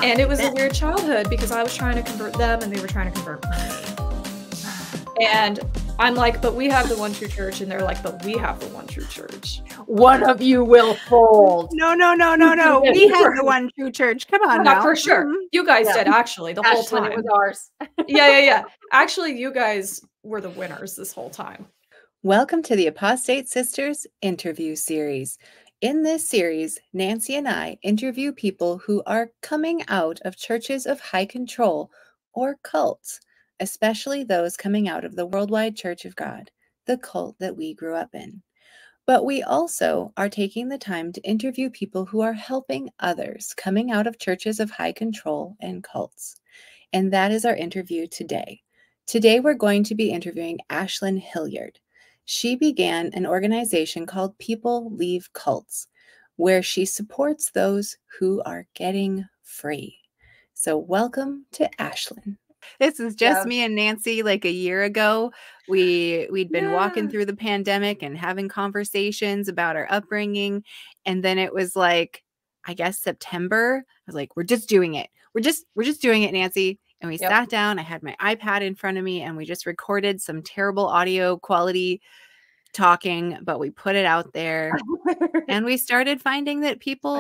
And it was a weird childhood because I was trying to convert them and they were trying to convert me. And I'm like, but we have the one true church. And they're like, but we have the one true church. One of you will fold. No. We had the one true church. Come on now. For sure. You guys did, actually, the whole time. It was ours. Yeah. Actually, you guys were the winners this whole time. Welcome to the Apostate Sisters interview series. In this series, Nancy and I interview people who are coming out of churches of high control or cults, especially those coming out of the Worldwide Church of God, the cult that we grew up in. But we also are taking the time to interview people who are helping others coming out of churches of high control and cults. And that is our interview today. Today, we're going to be interviewing Ashlen Hilliard. She began an organization called People Leave Cults, where she supports those who are getting free. So welcome to Ashlen. This is just me and Nancy like a year ago. We'd been walking through the pandemic and having conversations about our upbringing. And then it was like, I guess September. I was like, we're just doing it. We're just doing it, Nancy. And we sat down. I had my iPad in front of me and we just recorded some terrible audio quality talking, but we put it out there and we started finding that people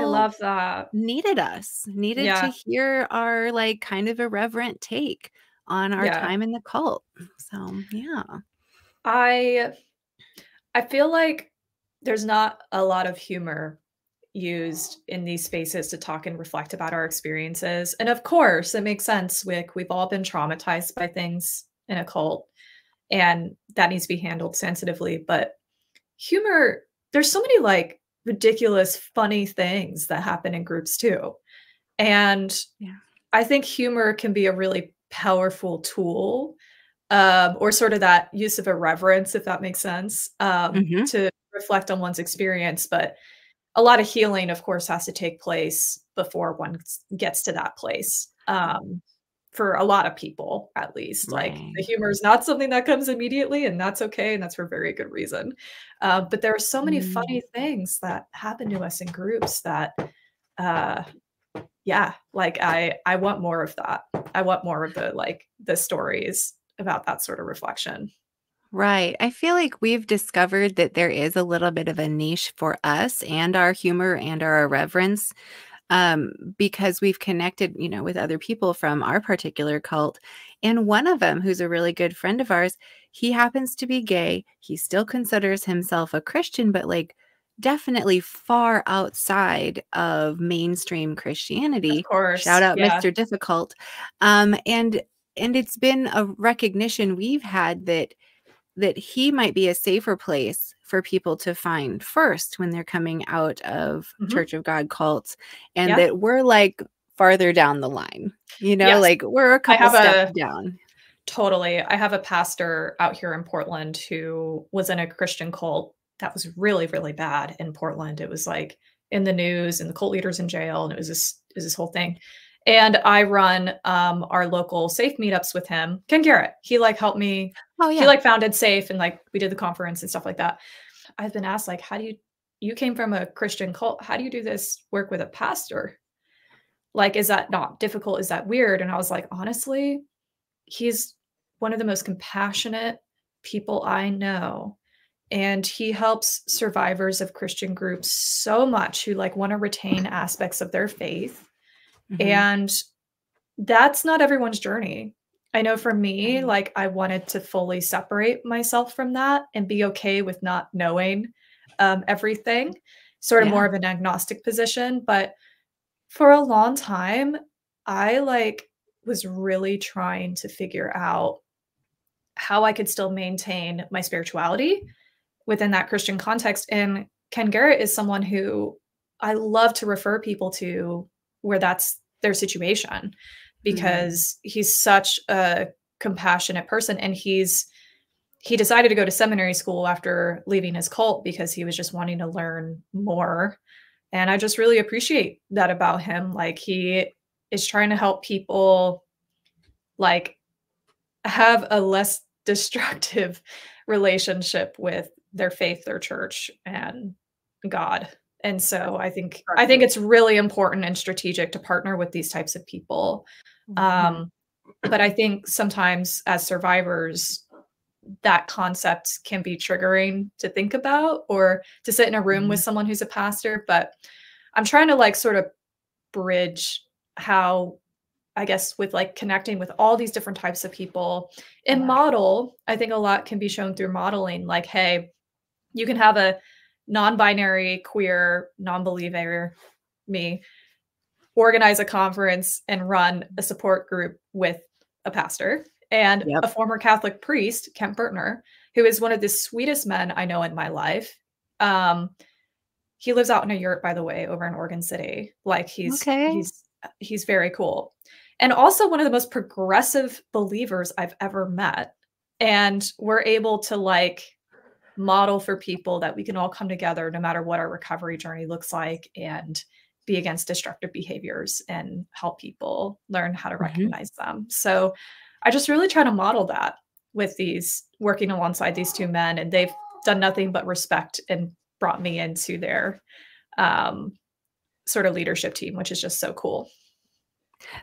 needed to hear our like kind of irreverent take on our time in the cult. So I feel like there's not a lot of humor used in these spaces to talk and reflect about our experiences. And of course, it makes sense. We've all been traumatized by things in a cult, and that needs to be handled sensitively. But humor, there's so many like ridiculous, funny things that happen in groups too. And I think humor can be a really powerful tool, or sort of that use of irreverence, if that makes sense, to reflect on one's experience. But a lot of healing, of course, has to take place before one gets to that place. For a lot of people, at least. Like the humor is not something that comes immediately, and that's okay. And that's for very good reason. But there are so many funny things that happen to us in groups that, like I want more of that. I want more of the stories about that sort of reflection. Right. I feel like we've discovered that there is a little bit of a niche for us and our humor and our irreverence, because we've connected, with other people from our particular cult. And one of them, who's a really good friend of ours, he happens to be gay. He still considers himself a Christian, but like definitely far outside of mainstream Christianity. Of course. Shout out Mr. Difficult. And it's been a recognition we've had that he might be a safer place for people to find first when they're coming out of Church of God cults, and that we're like farther down the line, like we're a couple steps down. Totally. I have a pastor out here in Portland who was in a Christian cult that was really, really bad in Portland. It was like in the news and the cult leaders in jail, and it was this whole thing. And I run our local Safe meetups with him. Ken Garrett, he like helped me. Oh yeah. He like founded Safe, and like we did the conference and stuff like that. I've been asked like, how do you came from a Christian cult? How do you do this work with a pastor? Like, is that not difficult? Is that weird? And I was like, honestly, he's one of the most compassionate people I know. And he helps survivors of Christian groups so much who like want to retain aspects of their faith. And that's not everyone's journey. I know for me, like I wanted to fully separate myself from that and be okay with not knowing everything, sort of more of an agnostic position. But for a long time, I like was really trying to figure out how I could still maintain my spirituality within that Christian context. And Ken Garrett is someone who I love to refer people to where that's their situation, because he's such a compassionate person. And he decided to go to seminary school after leaving his cult because he was just wanting to learn more. And I just really appreciate that about him. Like he is trying to help people like have a less destructive relationship with their faith, their church, and God. And so I think it's really important and strategic to partner with these types of people. But I think sometimes as survivors, that concept can be triggering to think about or to sit in a room with someone who's a pastor. But I'm trying to like sort of bridge how, I guess, with like connecting with all these different types of people and model. I think a lot can be shown through modeling, like, hey, you can have a non-binary, queer, non-believer, me, organize a conference and run a support group with a pastor and a former Catholic priest, Kent Bertner, who is one of the sweetest men I know in my life. He lives out in a yurt, by the way, over in Oregon City. Like he's very cool. And also one of the most progressive believers I've ever met. And we're able to like model for people that we can all come together no matter what our recovery journey looks like and be against destructive behaviors and help people learn how to recognize them. So I just really try to model that with these, working alongside these two men, and they've done nothing but respect and brought me into their sort of leadership team, which is just so cool.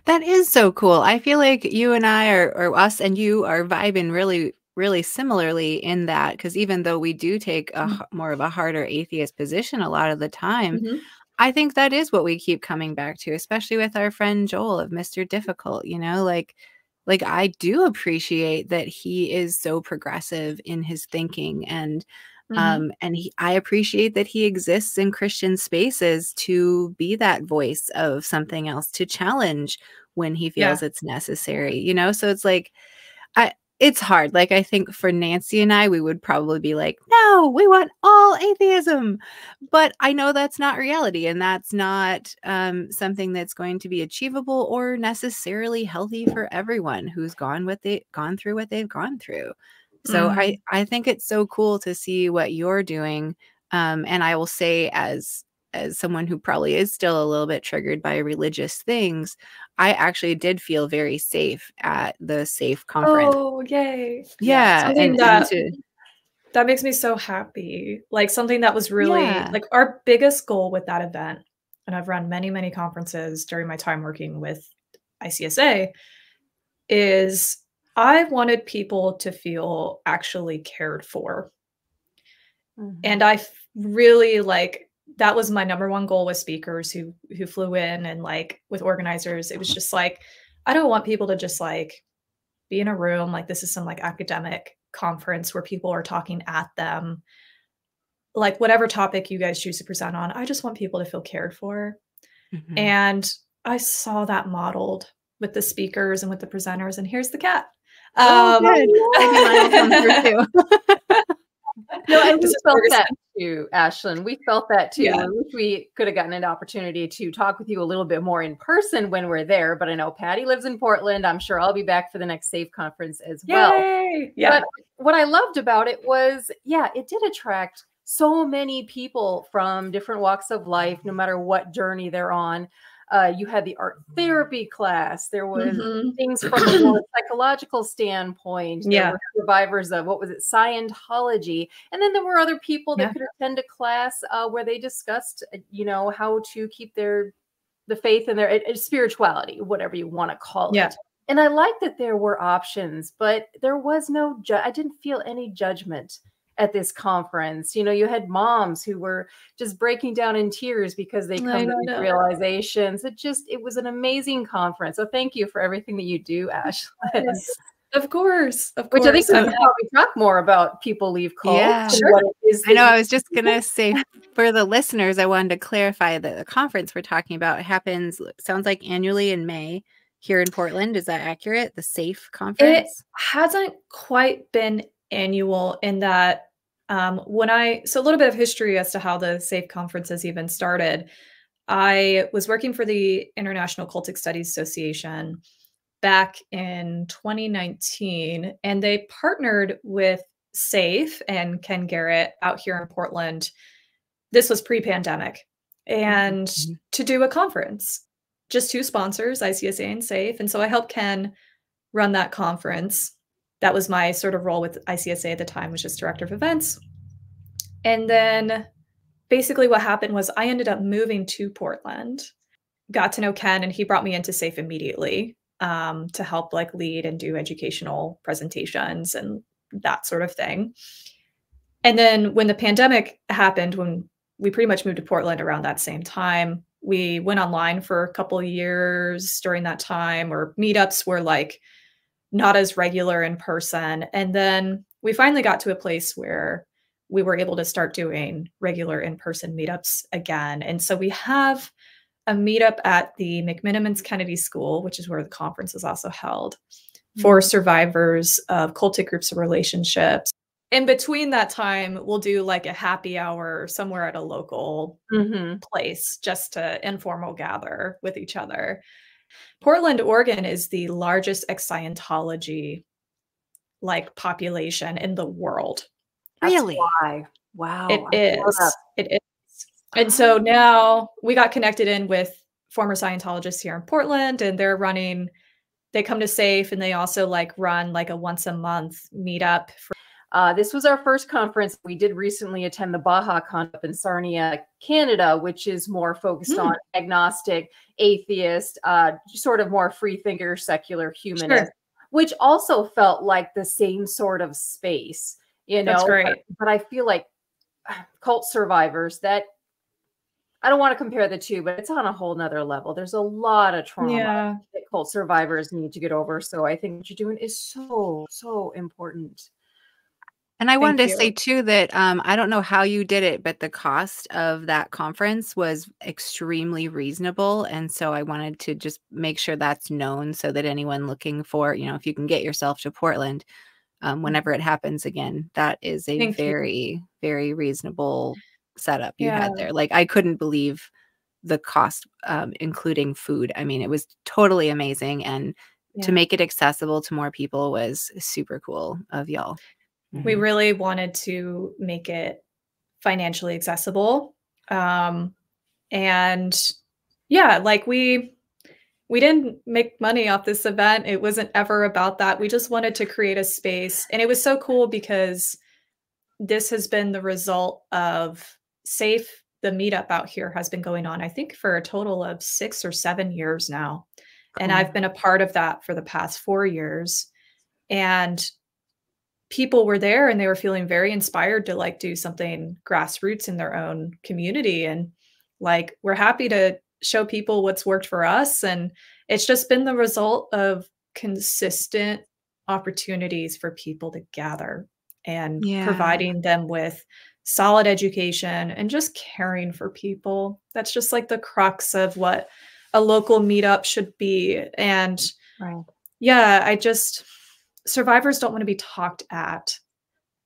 That is so cool. I feel like you and I or us and you are vibing really, really similarly in that, because even though we do take a more of a harder atheist position a lot of the time, I think that is what we keep coming back to, especially with our friend Joel of Mr. Difficult, you know, like I do appreciate that he is so progressive in his thinking, and I appreciate that he exists in Christian spaces to be that voice of something else, to challenge when he feels it's necessary, you know? So it's like, it's hard. Like, I think for Nancy and I, we would probably be like, no, we want all atheism. But I know that's not reality. And that's not something that's going to be achievable or necessarily healthy for everyone who's gone through what they've gone through. So I think it's so cool to see what you're doing. And I will say, as someone who probably is still a little bit triggered by religious things, I actually did feel very safe at the SAFE conference. Oh, yay. Yeah. That makes me so happy. Like something that was really like our biggest goal with that event, and I've run many, many conferences during my time working with ICSA, is I wanted people to feel actually cared for. And I really like, that was my number one goal with speakers who flew in, and like with organizers, it was just like, I don't want people to just like be in a room like this is some like academic conference where people are talking at them. Like whatever topic you guys choose to present on, I just want people to feel cared for. And I saw that modeled with the speakers and with the presenters, and here's the cat. Maybe mine will come through too. No, and we felt that too, Ashlen. We felt that too. I wish we could have gotten an opportunity to talk with you a little bit more in person when we're there. But I know Patty lives in Portland. I'm sure I'll be back for the next SAFE conference as well. Yeah. But what I loved about it was, it did attract so many people from different walks of life, no matter what journey they're on. You had the art therapy class. There was things from a more psychological standpoint. There were survivors of, Scientology. And then there were other people that could attend a class where they discussed, how to keep the faith and their spirituality, whatever you want to call it. And I like that there were options, but there was I didn't feel any judgment at this conference. You had moms who were just breaking down in tears because they come to these realizations. It was an amazing conference. So thank you for everything that you do, Ashlen. Yes. Of course. Which I think we can probably talk more about people leave cults. Yeah, what it is. I know. I was just going to say for the listeners, I wanted to clarify that the conference we're talking about happens, sounds like annually in May here in Portland. Is that accurate? The SAFE conference? It hasn't quite been annual in that so a little bit of history as to how the SAFE conference has even started. I was working for the International Cultic Studies Association back in 2019, and they partnered with SAFE and Ken Garrett out here in Portland. This was pre-pandemic, and to do a conference, just two sponsors, ICSA and SAFE. And so I helped Ken run that conference. That was my sort of role with ICSA at the time, was just director of events. And then basically what happened was I ended up moving to Portland, got to know Ken, and he brought me into SAFE immediately, to help like lead and do educational presentations and that sort of thing. And then when the pandemic happened, when we pretty much moved to Portland around that same time, we went online for a couple of years during that time, or meetups were like not as regular in person. And then we finally got to a place where we were able to start doing regular in-person meetups again. And so we have a meetup at the McMenamins Kennedy School, which is where the conference is also held, for survivors of cultic groups of relationships. In between that time, we'll do like a happy hour somewhere at a local place just to informal gather with each other. Portland, Oregon is the largest ex-Scientology like population in the world. Really? Why? Wow. It is. It is. And so now we got connected in with former Scientologists here in Portland, and they come to SAFE, and they also like run like a once a month meetup. This was our first conference. We did recently attend the Baja Con up in Sarnia, Canada, which is more focused on agnostic, atheist, sort of more free thinker, secular humanist, which also felt like the same sort of space, you know. That's great. But I feel like cult survivors, that I don't want to compare the two, but it's on a whole nother level. There's a lot of trauma that cult survivors need to get over. So I think what you're doing is so, so important. And I wanted to say too that I don't know how you did it, but the cost of that conference was extremely reasonable. And so I wanted to just make sure that's known so that anyone looking for, you know, if you can get yourself to Portland whenever it happens again, that is a very, very reasonable setup you had there. Like I couldn't believe the cost, including food. I mean, it was totally amazing. And to make it accessible to more people was super cool of y'all. We really wanted to make it financially accessible. And yeah, like we didn't make money off this event. It wasn't ever about that. We just wanted to create a space. And it was so cool because this has been the result of SAFE. The meetup out here has been going on, I think, for a total of 6 or 7 years now. Cool. And I've been a part of that for the past 4 years. And people were there and they were feeling very inspired to like do something grassroots in their own community. And like, we're happy to show people what's worked for us. And it's just been the result of consistent opportunities for people to gather and providing them with solid education and just caring for people. That's just like the crux of what a local meetup should be. And survivors don't want to be talked at.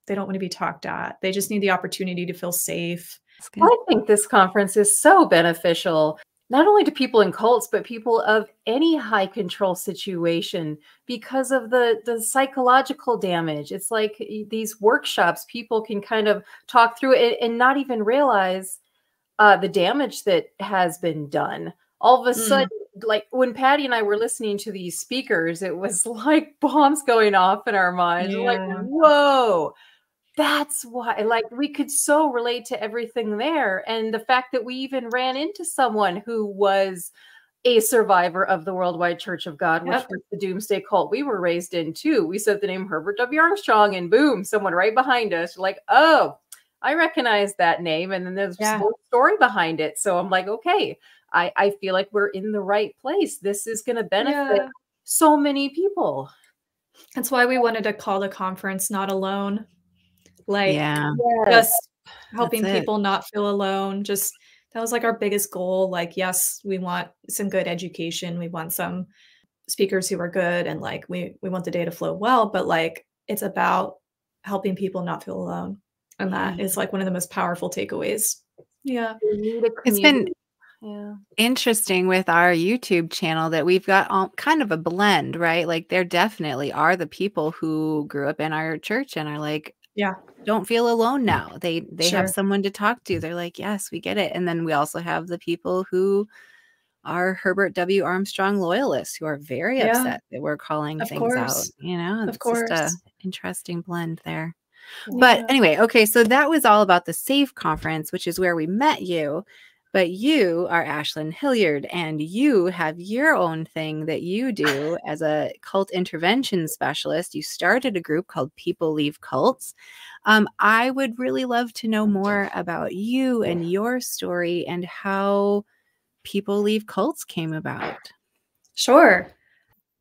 They don't want to be talked at. They just need the opportunity to feel safe. I think this conference is so beneficial, not only to people in cults, but people of any high control situation because of the psychological damage. It's like these workshops, people can kind of talk through it and not even realize the damage that has been done. All of a sudden, like when Patty and I were listening to these speakers, it was like bombs going off in our minds. Like, whoa, that's why, like, we could so relate to everything there. And the fact that we even ran into someone who was a survivor of the Worldwide Church of God, which was the doomsday cult we were raised in too. We said the name Herbert W. Armstrong and boom, someone right behind us. Like, oh, I recognize that name. And then there's a whole story behind it. So I'm like, okay, I feel like we're in the right place. This is going to benefit so many people. That's why we wanted to call the conference Not Alone. Like, Yes. just helping people not feel alone. Just, that was like our biggest goal. Like, yes, we want some good education. We want some speakers who are good. And like, we want the day to flow well, but like, it's about helping people not feel alone. And that is like one of the most powerful takeaways. Yeah. It's been interesting with our YouTube channel that we've got kind of a blend, right? Like there definitely are the people who grew up in our church and are like, don't feel alone now. They have someone to talk to. They're like, yes, we get it. And then we also have the people who are Herbert W. Armstrong loyalists who are very upset that we're calling things out. You know, it's just an interesting blend there. But anyway, okay, so that was all about the SAFE conference, which is where we met you. But you are Ashlen Hilliard, and you have your own thing that you do as a cult intervention specialist. You started a group called People Leave Cults. I would really love to know more about you and your story and how People Leave Cults came about. Sure.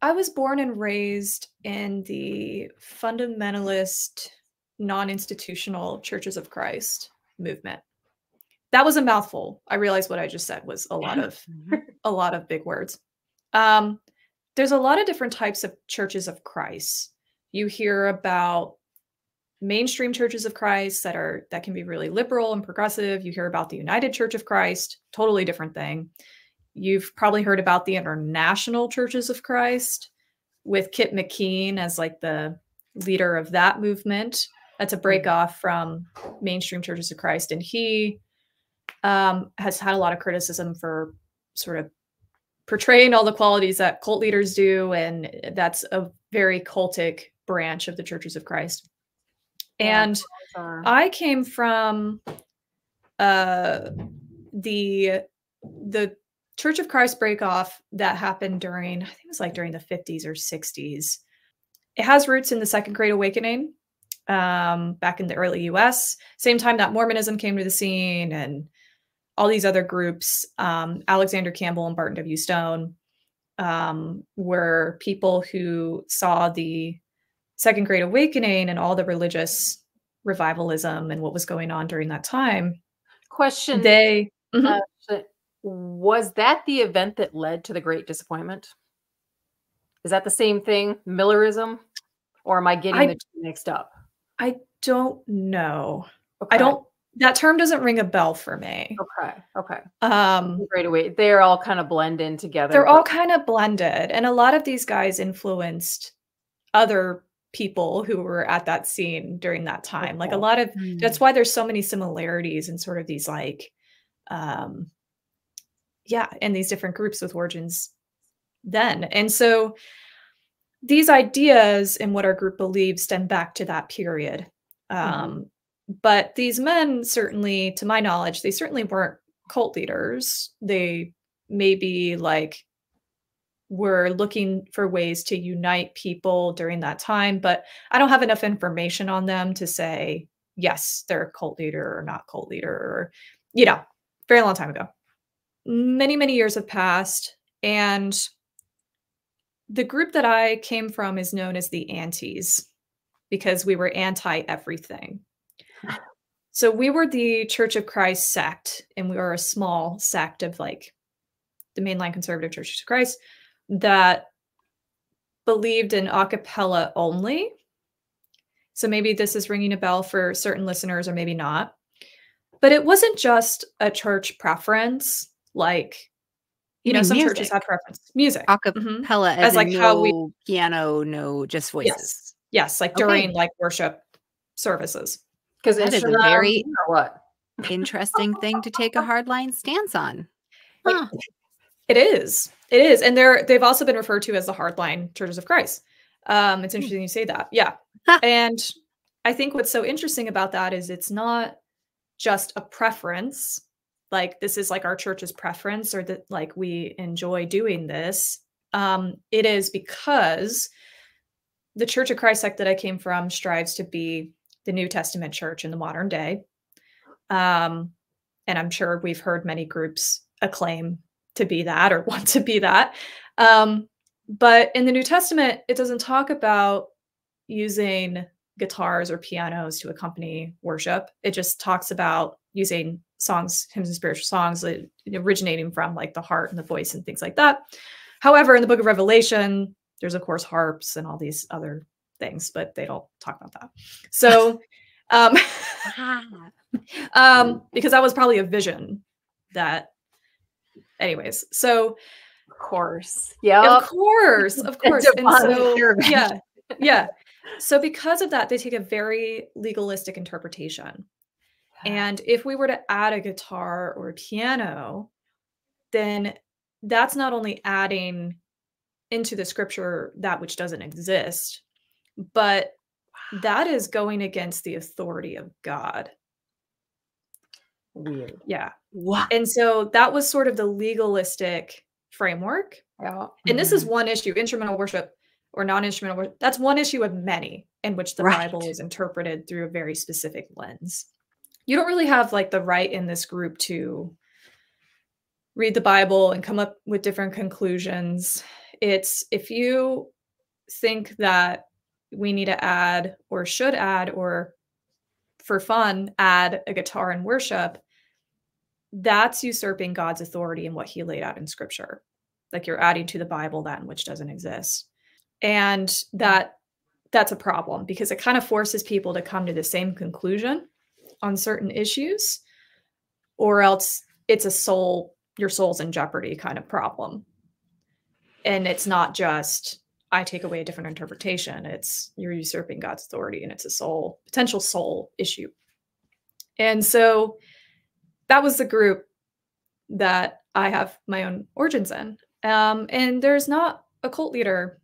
I was born and raised in the fundamentalist, non-institutional Churches of Christ movement. That was a mouthful. I realized what I just said was a lot of big words. There's a lot of different types of Churches of Christ. You hear about mainstream Churches of Christ that can be really liberal and progressive. You hear about the United Church of Christ, totally different thing. You've probably heard about the International Churches of Christ with Kit McKean as like the leader of that movement. That's a break off from mainstream Churches of Christ. And he has had a lot of criticism for sort of portraying all the qualities that cult leaders do. And that's a very cultic branch of the Churches of Christ. And I came from the Church of Christ breakoff that happened during, I think it was like during the 50s or 60s. It has roots in the Second Great Awakening back in the early US, same time that Mormonism came to the scene and all these other groups. Alexander Campbell and Barton W. Stone were people who saw the Second Great Awakening and all the religious revivalism and what was going on during that time. Question. Was that the event that led to the Great Disappointment? Is that the same thing, Millerism? Or am I getting the two mixed up? I don't know. Okay. That term doesn't ring a bell for me. Okay. Great away. They're all kind of blend in together. They're all kind of blended. And a lot of these guys influenced other people who were at that scene during that time. Like a lot of, that's why there's so many similarities in sort of these like, and these different groups with origins then. And so these ideas and what our group believes stem back to that period. But these men certainly, to my knowledge, they certainly weren't cult leaders. They maybe like were looking for ways to unite people during that time, but I don't have enough information on them to say, yes, they're a cult leader or not cult leader, or, very long time ago. Many, many years have passed, and the group that I came from is known as the Antis because we were anti-everything. So we were the Church of Christ sect, and we were a small sect of like the mainline conservative Churches of Christ that believed in a cappella only. So maybe this is ringing a bell for certain listeners or maybe not. But it wasn't just a church preference, like, some music. churches have preference. Music. A cappella as like how we piano, no just voices. Yes, like during like worship services. Because that is a very interesting thing to take a hardline stance on. Huh. It is. And they've also been referred to as the hardline Churches of Christ. It's interesting you say that. Yeah. And I think what's so interesting about that is it's not just a preference. Like this is like our church's preference or that like we enjoy doing this. It is because the Church of Christ sect that I came from strives to be the New Testament church in the modern day. And I'm sure we've heard many groups acclaim to be that or want to be that. But in the New Testament, it doesn't talk about using guitars or pianos to accompany worship. It just talks about using songs, hymns and spiritual songs originating from like the heart and the voice and things like that. However, in the book of Revelation, there's of course harps and all these other things, but they don't talk about that. So, because that was probably a vision that, anyways, so. Of course. Yeah. Of course. And so, yeah. So because of that, they take a very legalistic interpretation. And if we were to add a guitar or a piano, then that's not only adding into the scripture that which doesn't exist, but that is going against the authority of God. Weird. Yeah. What? And so that was sort of the legalistic framework. Yeah. And this is one issue, instrumental worship or non-instrumental worship. That's one issue of many in which the Bible is interpreted through a very specific lens. You don't really have like the right in this group to read the Bible and come up with different conclusions. It's if you think that we need to add or should add or for fun add a guitar in worship, that's usurping God's authority and what he laid out in scripture. Like you're adding to the Bible that in which doesn't exist. And that's a problem because it kind of forces people to come to the same conclusion on certain issues, or else it's your soul's in jeopardy kind of problem. And it's not just, I take away a different interpretation. It's you're usurping God's authority and it's a potential soul issue. And so that was the group that I have my own origins in. And there's not a cult leader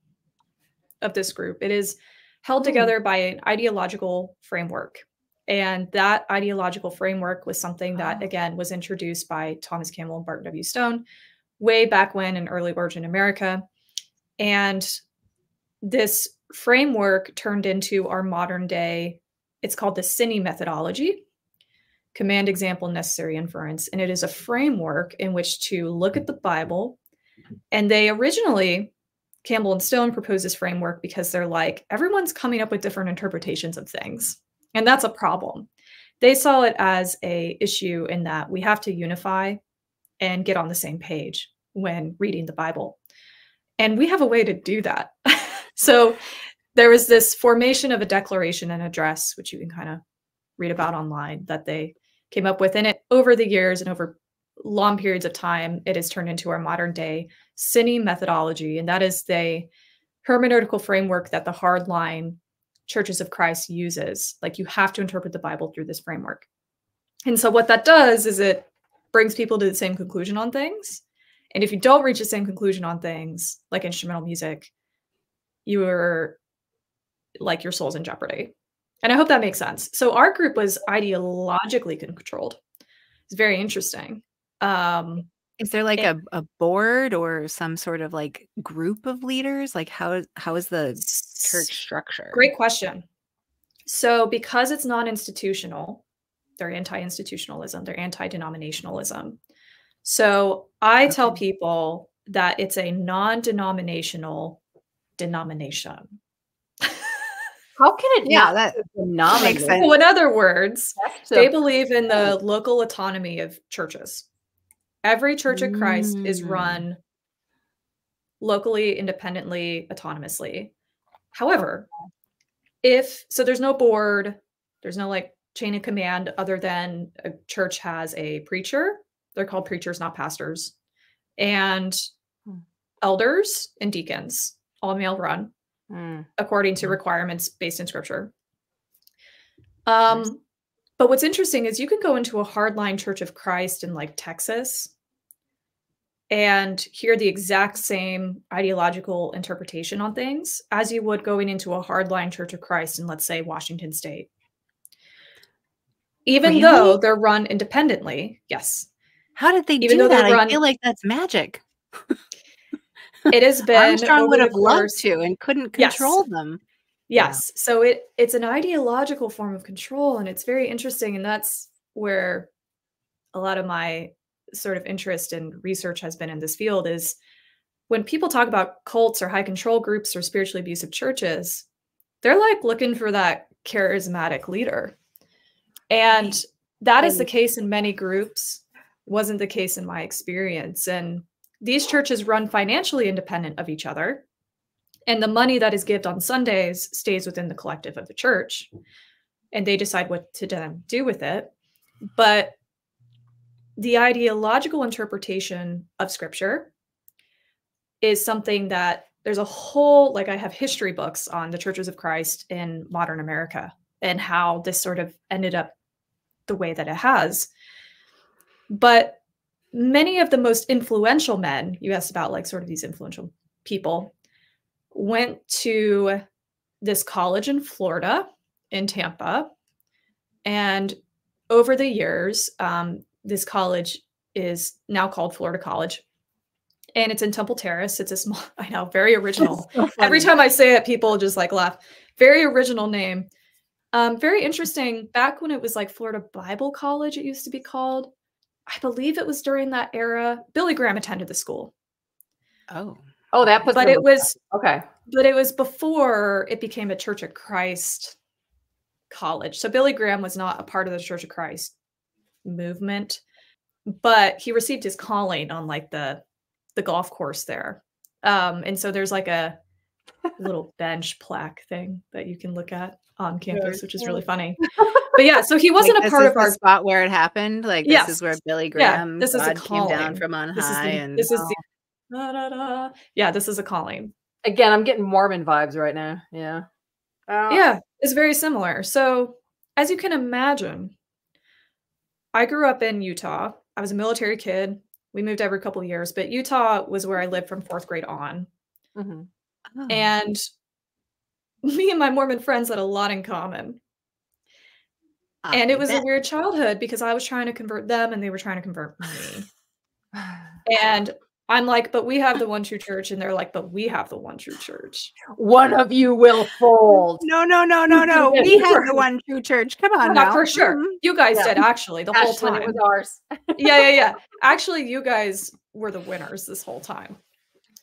of this group. It is held together by an ideological framework. And that ideological framework was something that, again, was introduced by Thomas Campbell and Barton W. Stone way back when in early origin America. And this framework turned into our modern day, it's called the CINI methodology, command, example, necessary inference. And it is a framework in which to look at the Bible. And they originally, Campbell and Stone proposed this framework because they're like, everyone's coming up with different interpretations of things. And that's a problem. They saw it as an issue in that we have to unify and get on the same page when reading the Bible. And we have a way to do that. So there was this formation of a declaration and address, which you can kind of read about online, that they came up with. And it over the years and over long periods of time, it has turned into our modern day CINI methodology. And that is the hermeneutical framework that the hardline Churches of Christ uses. Like you have to interpret the Bible through this framework. And so what that does is it brings people to the same conclusion on things. And if you don't reach the same conclusion on things, like instrumental music, you're like your soul's in jeopardy. And I hope that makes sense. So our group was ideologically controlled. It's very interesting. Is there like a board or some sort of like group of leaders? Like how is the church structure? Great question. So because it's non-institutional, they're anti-institutionalism, they're anti-denominationalism. So I tell people that it's a non-denominational denomination. How can it that makes sense. So in other words, they believe in the local autonomy of churches. Every Church of Christ is run locally, independently, autonomously. However, so there's no board, there's no like chain of command other than a church has a preacher. They're called preachers, not pastors, and elders and deacons, all male run, according to requirements based in scripture. But what's interesting is you can go into a hardline Church of Christ in like Texas and hear the exact same ideological interpretation on things as you would going into a hardline Church of Christ in, let's say, Washington State. Even though they're run independently, yes. How did they do that? I feel like that's magic. It has been Armstrong would have loved to and couldn't control them. Yes. Yeah. So it's an ideological form of control, and it's very interesting. And that's where a lot of my sort of interest and research has been in this field is when people talk about cults or high control groups or spiritually abusive churches, they're like looking for that charismatic leader. And that is the case in many groups, wasn't the case in my experience. And these churches run financially independent of each other. And the money that is given on Sundays stays within the collective of the church. And they decide what to do with it. But the ideological interpretation of scripture is something that there's a whole, like I have history books on the Churches of Christ in modern America and how this sort of ended up the way that it has. But many of the most influential men, you asked about like sort of these influential people, went to this college in Florida in Tampa. And over the years, this college is now called Florida College. And it's in Temple Terrace. It's a small, I know, very original. So Every time I say it, people just like laugh. Very original name. Very interesting. Back when it was like Florida Bible College, it used to be called. I believe it was during that era. Billy Graham attended the school. Oh. Oh, that puts But it was okay. But it was before it became a Church of Christ college. So Billy Graham was not a part of the Church of Christ movement, but he received his calling on like the golf course there. And so there's like a little bench plaque thing that you can look at on campus, which is really funny. But yeah, so he wasn't like, a part of our spot where it happened. Like this is where Billy Graham this is a came down calling. from on This high. is this is a calling. Again, I'm getting Mormon vibes right now. Yeah. Yeah, it's very similar. So as you can imagine, I grew up in Utah. I was a military kid. We moved every couple of years, but Utah was where I lived from 4th grade on. Mm-hmm. Oh. And me and my Mormon friends had a lot in common. And it was a weird childhood because I was trying to convert them and they were trying to convert me. And I'm like, but we have the one true church. And they're like, but we have the one true church. One of you will fold. No. We had the one true church. Come on, Not for sure. You guys did actually the whole Ashlen, time. it was ours. Yeah. Actually, you guys were the winners this whole time.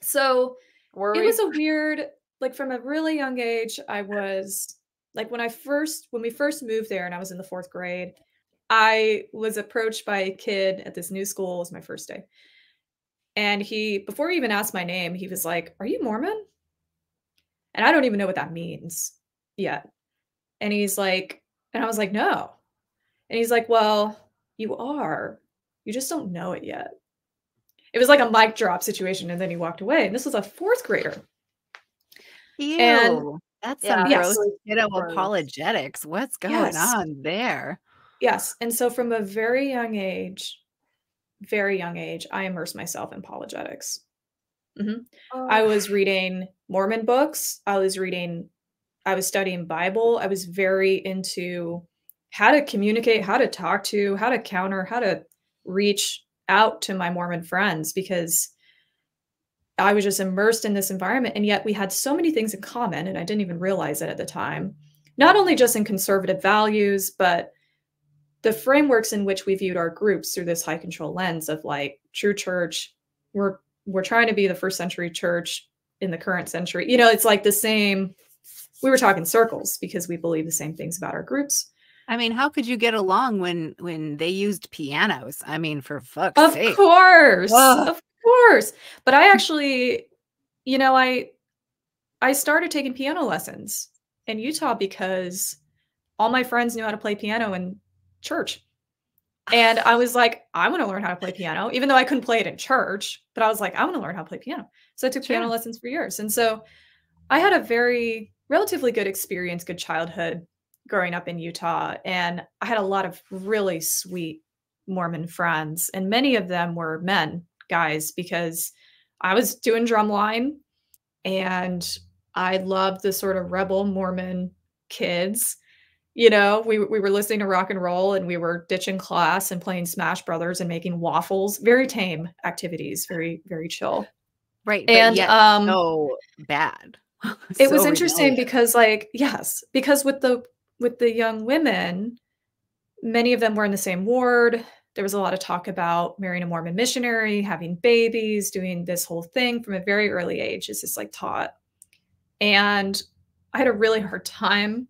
So it was a weird, like from a really young age, I was like, when we first moved there and I was in the 4th grade, I was approached by a kid at this new school. It was my first day. And before he even asked my name, he was like, "Are you Mormon?" And I don't even know what that means yet. And he's like, and I was like, "No." And he's like, "Well, you are. You just don't know it yet." It was like a mic drop situation. And then he walked away. And this was a 4th grader. Ew. And that's some yes. gross kiddo apologetics. What's going on there? Yes. And so from a very young age, I immersed myself in apologetics. I was reading Mormon books. I was studying Bible. I was very into how to communicate, how to talk to, how to counter, how to reach out to my Mormon friends, because I was just immersed in this environment. And yet we had so many things in common, and I didn't even realize it at the time. Not only just in conservative values, but the frameworks in which we viewed our groups through this high control lens of like true church. We're trying to be the 1st century church in the current century. You know, it's like the same. We were talking circles because we believe the same things about our groups. I mean, how could you get along when they used pianos? I mean, for fuck's sake. Of course. But I actually, you know, I started taking piano lessons in Utah because all my friends knew how to play piano in church. And I was like, I want to learn how to play piano, even though I couldn't play it in church, but I was like, I want to learn how to play piano. So I took piano lessons for years. And so I had a very relatively good experience, good childhood growing up in Utah. And I had a lot of really sweet Mormon friends, and many of them were guys, because I was doing drumline and I loved the sort of rebel Mormon kids. You know, we were listening to rock and roll, and we were ditching class and playing Smash Brothers and making waffles. Very tame activities, very, very chill. Right. And yet so bad. It was interesting because because with the young women, many of them were in the same ward. There was a lot of talk about marrying a Mormon missionary, having babies, doing this whole thing from a very early age. It's just like taught. And I had a really hard time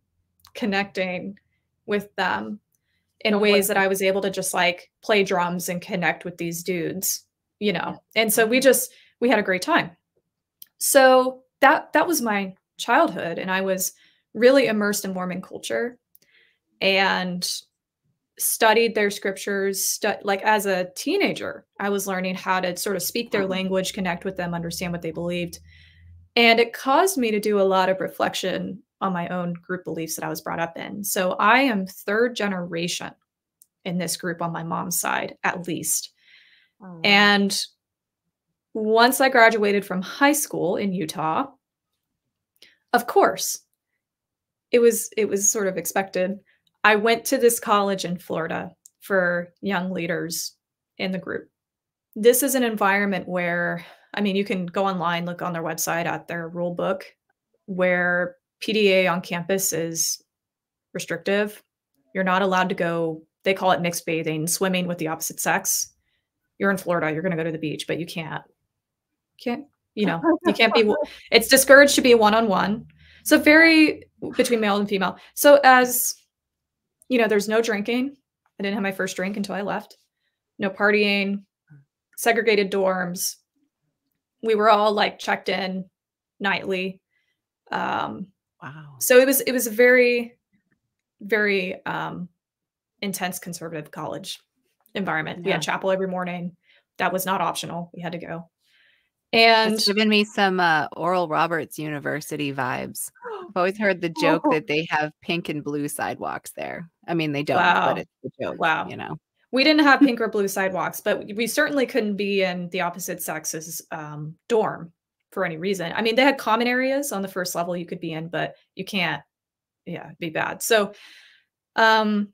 connecting with them in ways that I was able to just like play drums and connect with these dudes, you know? And so we had a great time. So that was my childhood. And I was really immersed in Mormon culture and studied their scriptures. Like as a teenager, I was learning how to sort of speak their language, connect with them, understand what they believed. And it caused me to do a lot of reflection on my own group beliefs that I was brought up in. So I am 3rd generation in this group on my mom's side, at least. Oh. And once I graduated from high school in Utah, of course, it was sort of expected. I went to this college in Florida for young leaders in the group. This is an environment where, I mean, you can go online, look on their website at their rule book, where PDA on campus is restrictive. You're not allowed to go, they call it mixed bathing, swimming with the opposite sex. You're in Florida, you're going to go to the beach, but you can't, you know, you can't be, it's discouraged to be one-on-one. So very between male and female. So as, you know, there's no drinking. I didn't have my first drink until I left. No partying, segregated dorms. We were all like checked in nightly. Wow. So it was a very, very intense conservative college environment. Yeah. We had chapel every morning. That was not optional. We had to go. And it's given me some Oral Roberts University vibes. I've always heard the joke that they have pink and blue sidewalks there. I mean, they don't, but it's the joke, you know. We didn't have pink or blue sidewalks, but we certainly couldn't be in the opposite sex's dorm for any reason. I mean, they had common areas on the first level you could be in, but you can't, be bad. So that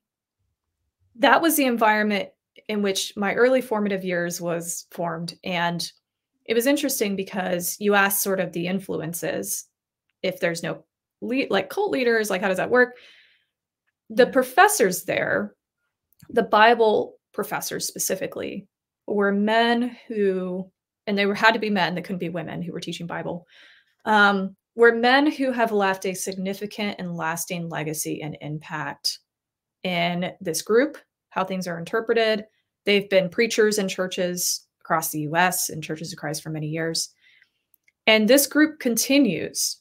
was the environment in which my early formative years was formed. And it was interesting because you asked sort of the influences, if there's no like cult leaders, like how does that work? The professors there, the Bible professors specifically, were men who, and they had to be men, they couldn't be women who were teaching Bible, were men who have left a significant and lasting legacy and impact in this group, how things are interpreted. They've been preachers in churches across the US and Churches of Christ for many years. And this group continues,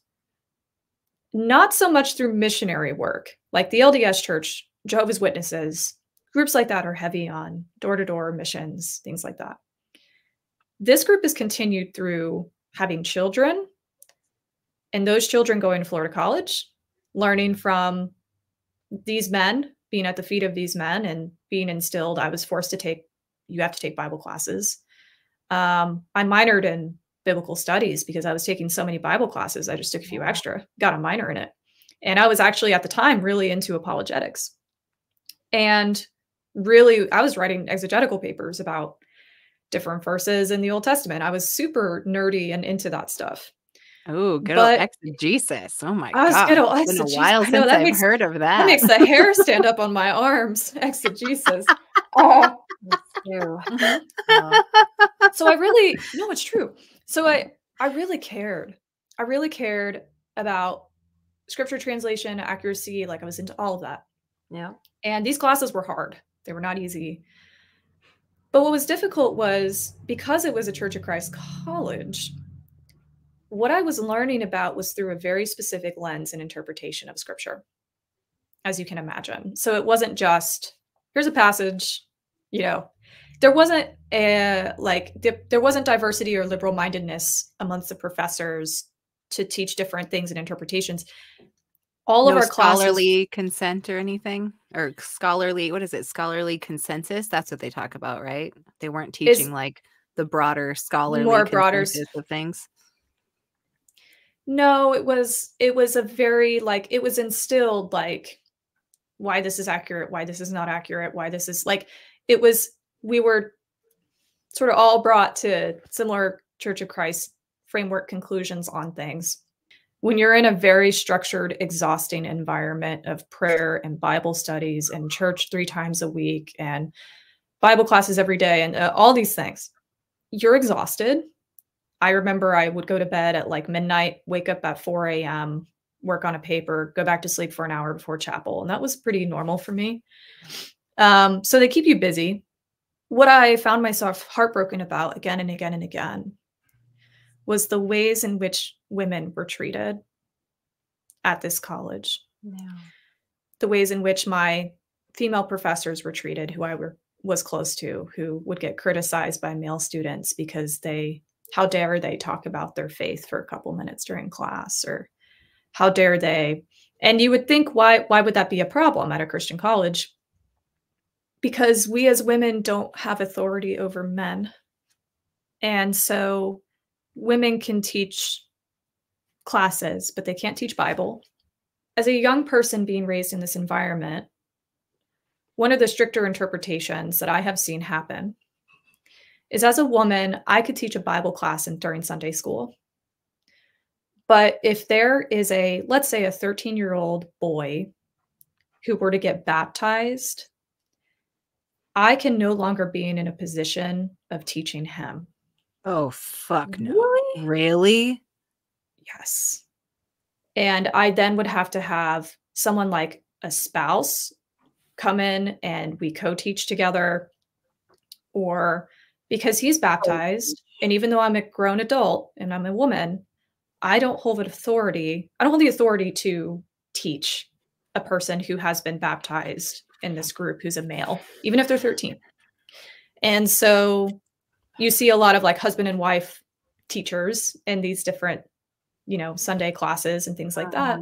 not so much through missionary work, like the LDS Church, Jehovah's Witnesses, groups like that are heavy on door-to-door missions, things like that. This group is continued through having children, and those children going to Florida College, learning from these men, being at the feet of these men and being instilled. I was forced to take, you have to take Bible classes. I minored in biblical studies because I was taking so many Bible classes. I just took a few extra, got a minor in it. And I was actually at the time really into apologetics. And really, I was writing exegetical papers about different verses in the Old Testament. I was super nerdy and into that stuff. Oh, good old exegesis. Oh my God. Good old it's been a while since I've heard of that. That makes the hair stand up on my arms. Exegesis. So I really, no, it's true. So I really cared. I really cared about scripture translation, accuracy. Like I was into all of that. Yeah. And these classes were hard. They were not easy. But what was difficult was because it was a Church of Christ college, what I was learning about was through a very specific lens and interpretation of scripture, as you can imagine. So it wasn't just, here's a passage, there wasn't there wasn't diversity or liberal mindedness amongst the professors to teach different things and interpretations. All of our classes, scholarly consent or anything, or scholarly, what is it? Scholarly consensus. That's what they talk about, right? They weren't teaching like the broader scholarly consensus of things. No, it was a very it was instilled why this is accurate, why this is not accurate, why this is we were sort of all brought to similar Church of Christ framework conclusions on things. When you're in a very structured, exhausting environment of prayer and Bible studies and church 3 times a week and Bible classes every day and all these things, you're exhausted. I remember I would go to bed at midnight, wake up at 4 a.m., work on a paper, go back to sleep for an hour before chapel. And that was pretty normal for me. So they keep you busy. What I found myself heartbroken about again and again and again was the ways in which women were treated at this college. Yeah. The ways in which my female professors were treated, who I was close to, who would get criticized by male students because how dare they talk about their faith for a couple minutes during class, or how dare they? And you would think, why would that be a problem at a Christian college? Because we as women don't have authority over men. And so women can teach classes, but they can't teach Bible. as a young person being raised in this environment, one of the stricter interpretations that I have seen happen is, as a woman, I could teach a Bible class during Sunday school. But if there is let's say a 13-year-old boy who were to get baptized, I can no longer be in a position of teaching him. Oh, fuck no. Really? Really? Yes. And I then would have to have someone like a spouse come in and we co-teach together, or because he's baptized, and even though I'm a grown adult and I'm a woman, I don't hold the authority to teach a person who has been baptized in this group who's a male, even if they're 13. And so you see a lot of like husband and wife teachers in these different, Sunday classes and things like that.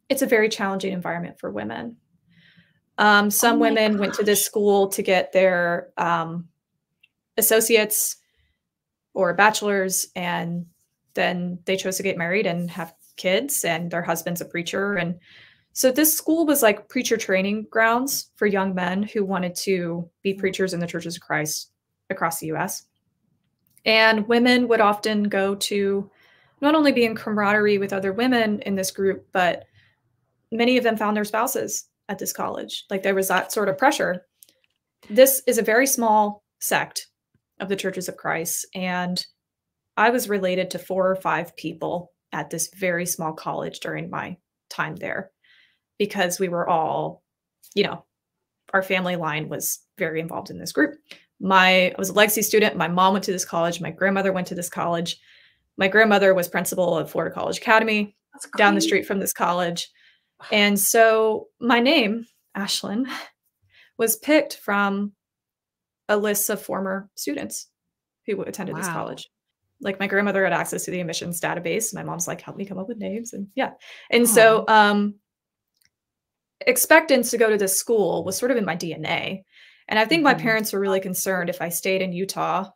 It's a very challenging environment for women. Some women went to this school to get their associates or bachelor's, and then they chose to get married and have kids, and their husband's a preacher. And so this school was like preacher training grounds for young men who wanted to be preachers in the churches of Christ across the US. And women would often go to not only be in camaraderie with other women in this group, but many of them found their spouses at this college. Like there was that sort of pressure. This is a very small sect of the churches of Christ. And I was related to 4 or 5 people at this very small college during my time there, because we were all, our family line was very involved in this group. I was a legacy student. My mom went to this college. My grandmother went to this college. My grandmother was principal of Florida College Academy down the street from this college. And so my name, Ashlen, was picked from a list of former students who attended this college. Like my grandmother had access to the admissions database. My mom's like, help me come up with names. And yeah. And so expectance to go to this school was sort of in my DNA. And I think my parents were really concerned if I stayed in Utah,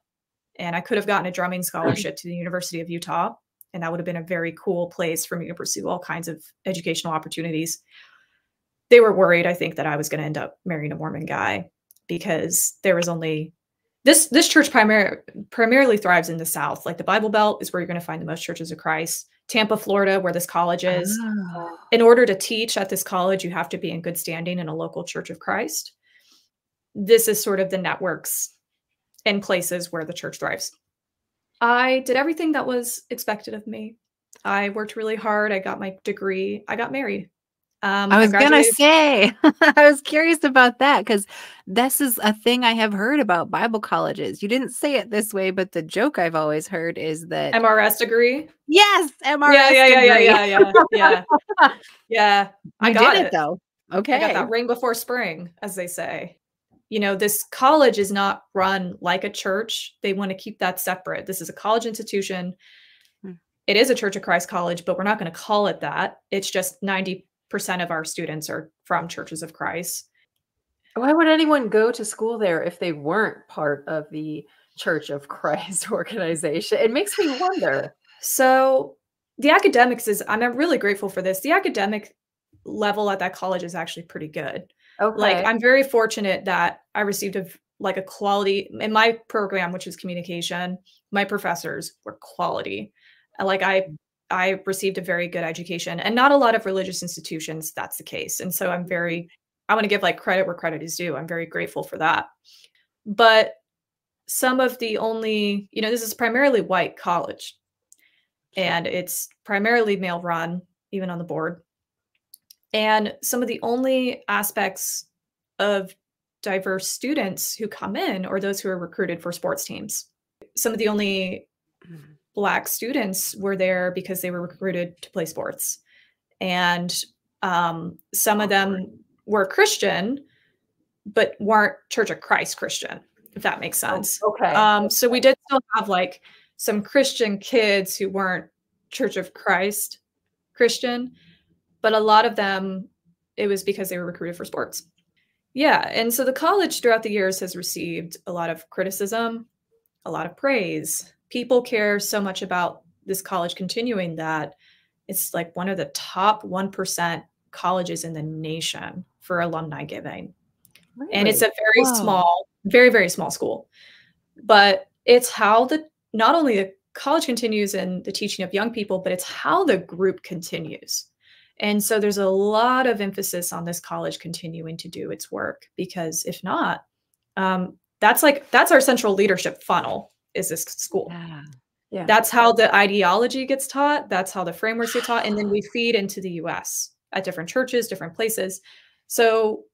and I could have gotten a drumming scholarship to the University of Utah. And that would have been a very cool place for me to pursue all kinds of educational opportunities. They were worried, I think, that I was going to end up marrying a Mormon guy, because there was only this church primarily thrives in the South. Like the Bible Belt is where you're going to find the most churches of Christ. Tampa, Florida, where this college is. In order to teach at this college, you have to be in good standing in a local church of Christ. This is sort of the networks and places where the church thrives. I did everything that was expected of me. I worked really hard. I got my degree. I got married. I was going to say, I was curious about that, because this is a thing I have heard about Bible colleges. You didn't say it this way, but the joke I've always heard is that MRS degree. Yes, MRS degree. Yeah. I got it though. Okay. I got that ring before spring, as they say. This college is not run like a church. They want to keep that separate. This is a college institution. It is a Church of Christ college, but we're not going to call it that. It's just 90% of our students are from Churches of Christ. Why would anyone go to school there if they weren't part of the Church of Christ organization? It makes me wonder. So the academics I'm really grateful for this. The academic level at that college is actually pretty good. Okay. Like I'm very fortunate that I received a quality in my program, which is communication. My professors were quality. Like I received a very good education, and not a lot of religious institutions that's the case. And so I want to give credit where credit is due. I'm very grateful for that. But some of the only, this is primarily white college, and it's primarily male run, even on the board. And some of the only aspects of diverse students who come in are those who are recruited for sports teams. Some of the only Black students were there because they were recruited to play sports. And some of them were Christian, but weren't Church of Christ Christian, if that makes sense. Okay. So we did still have some Christian kids who weren't Church of Christ Christian, but a lot of them, it was because they were recruited for sports. Yeah. And so the college throughout the years has received a lot of criticism, a lot of praise. People care so much about this college continuing that It's like one of the top 1% colleges in the nation for alumni giving. Really? And it's a very small, very, very small school. But it's how not only the college continues in the teaching of young people, but it's how the group continues. And so there's a lot of emphasis on this college continuing to do its work, because if not, that's our central leadership funnel, is this school. Yeah. Yeah. That's how the ideology gets taught. That's how the frameworks get taught. And then we feed into the US at different churches, different places. So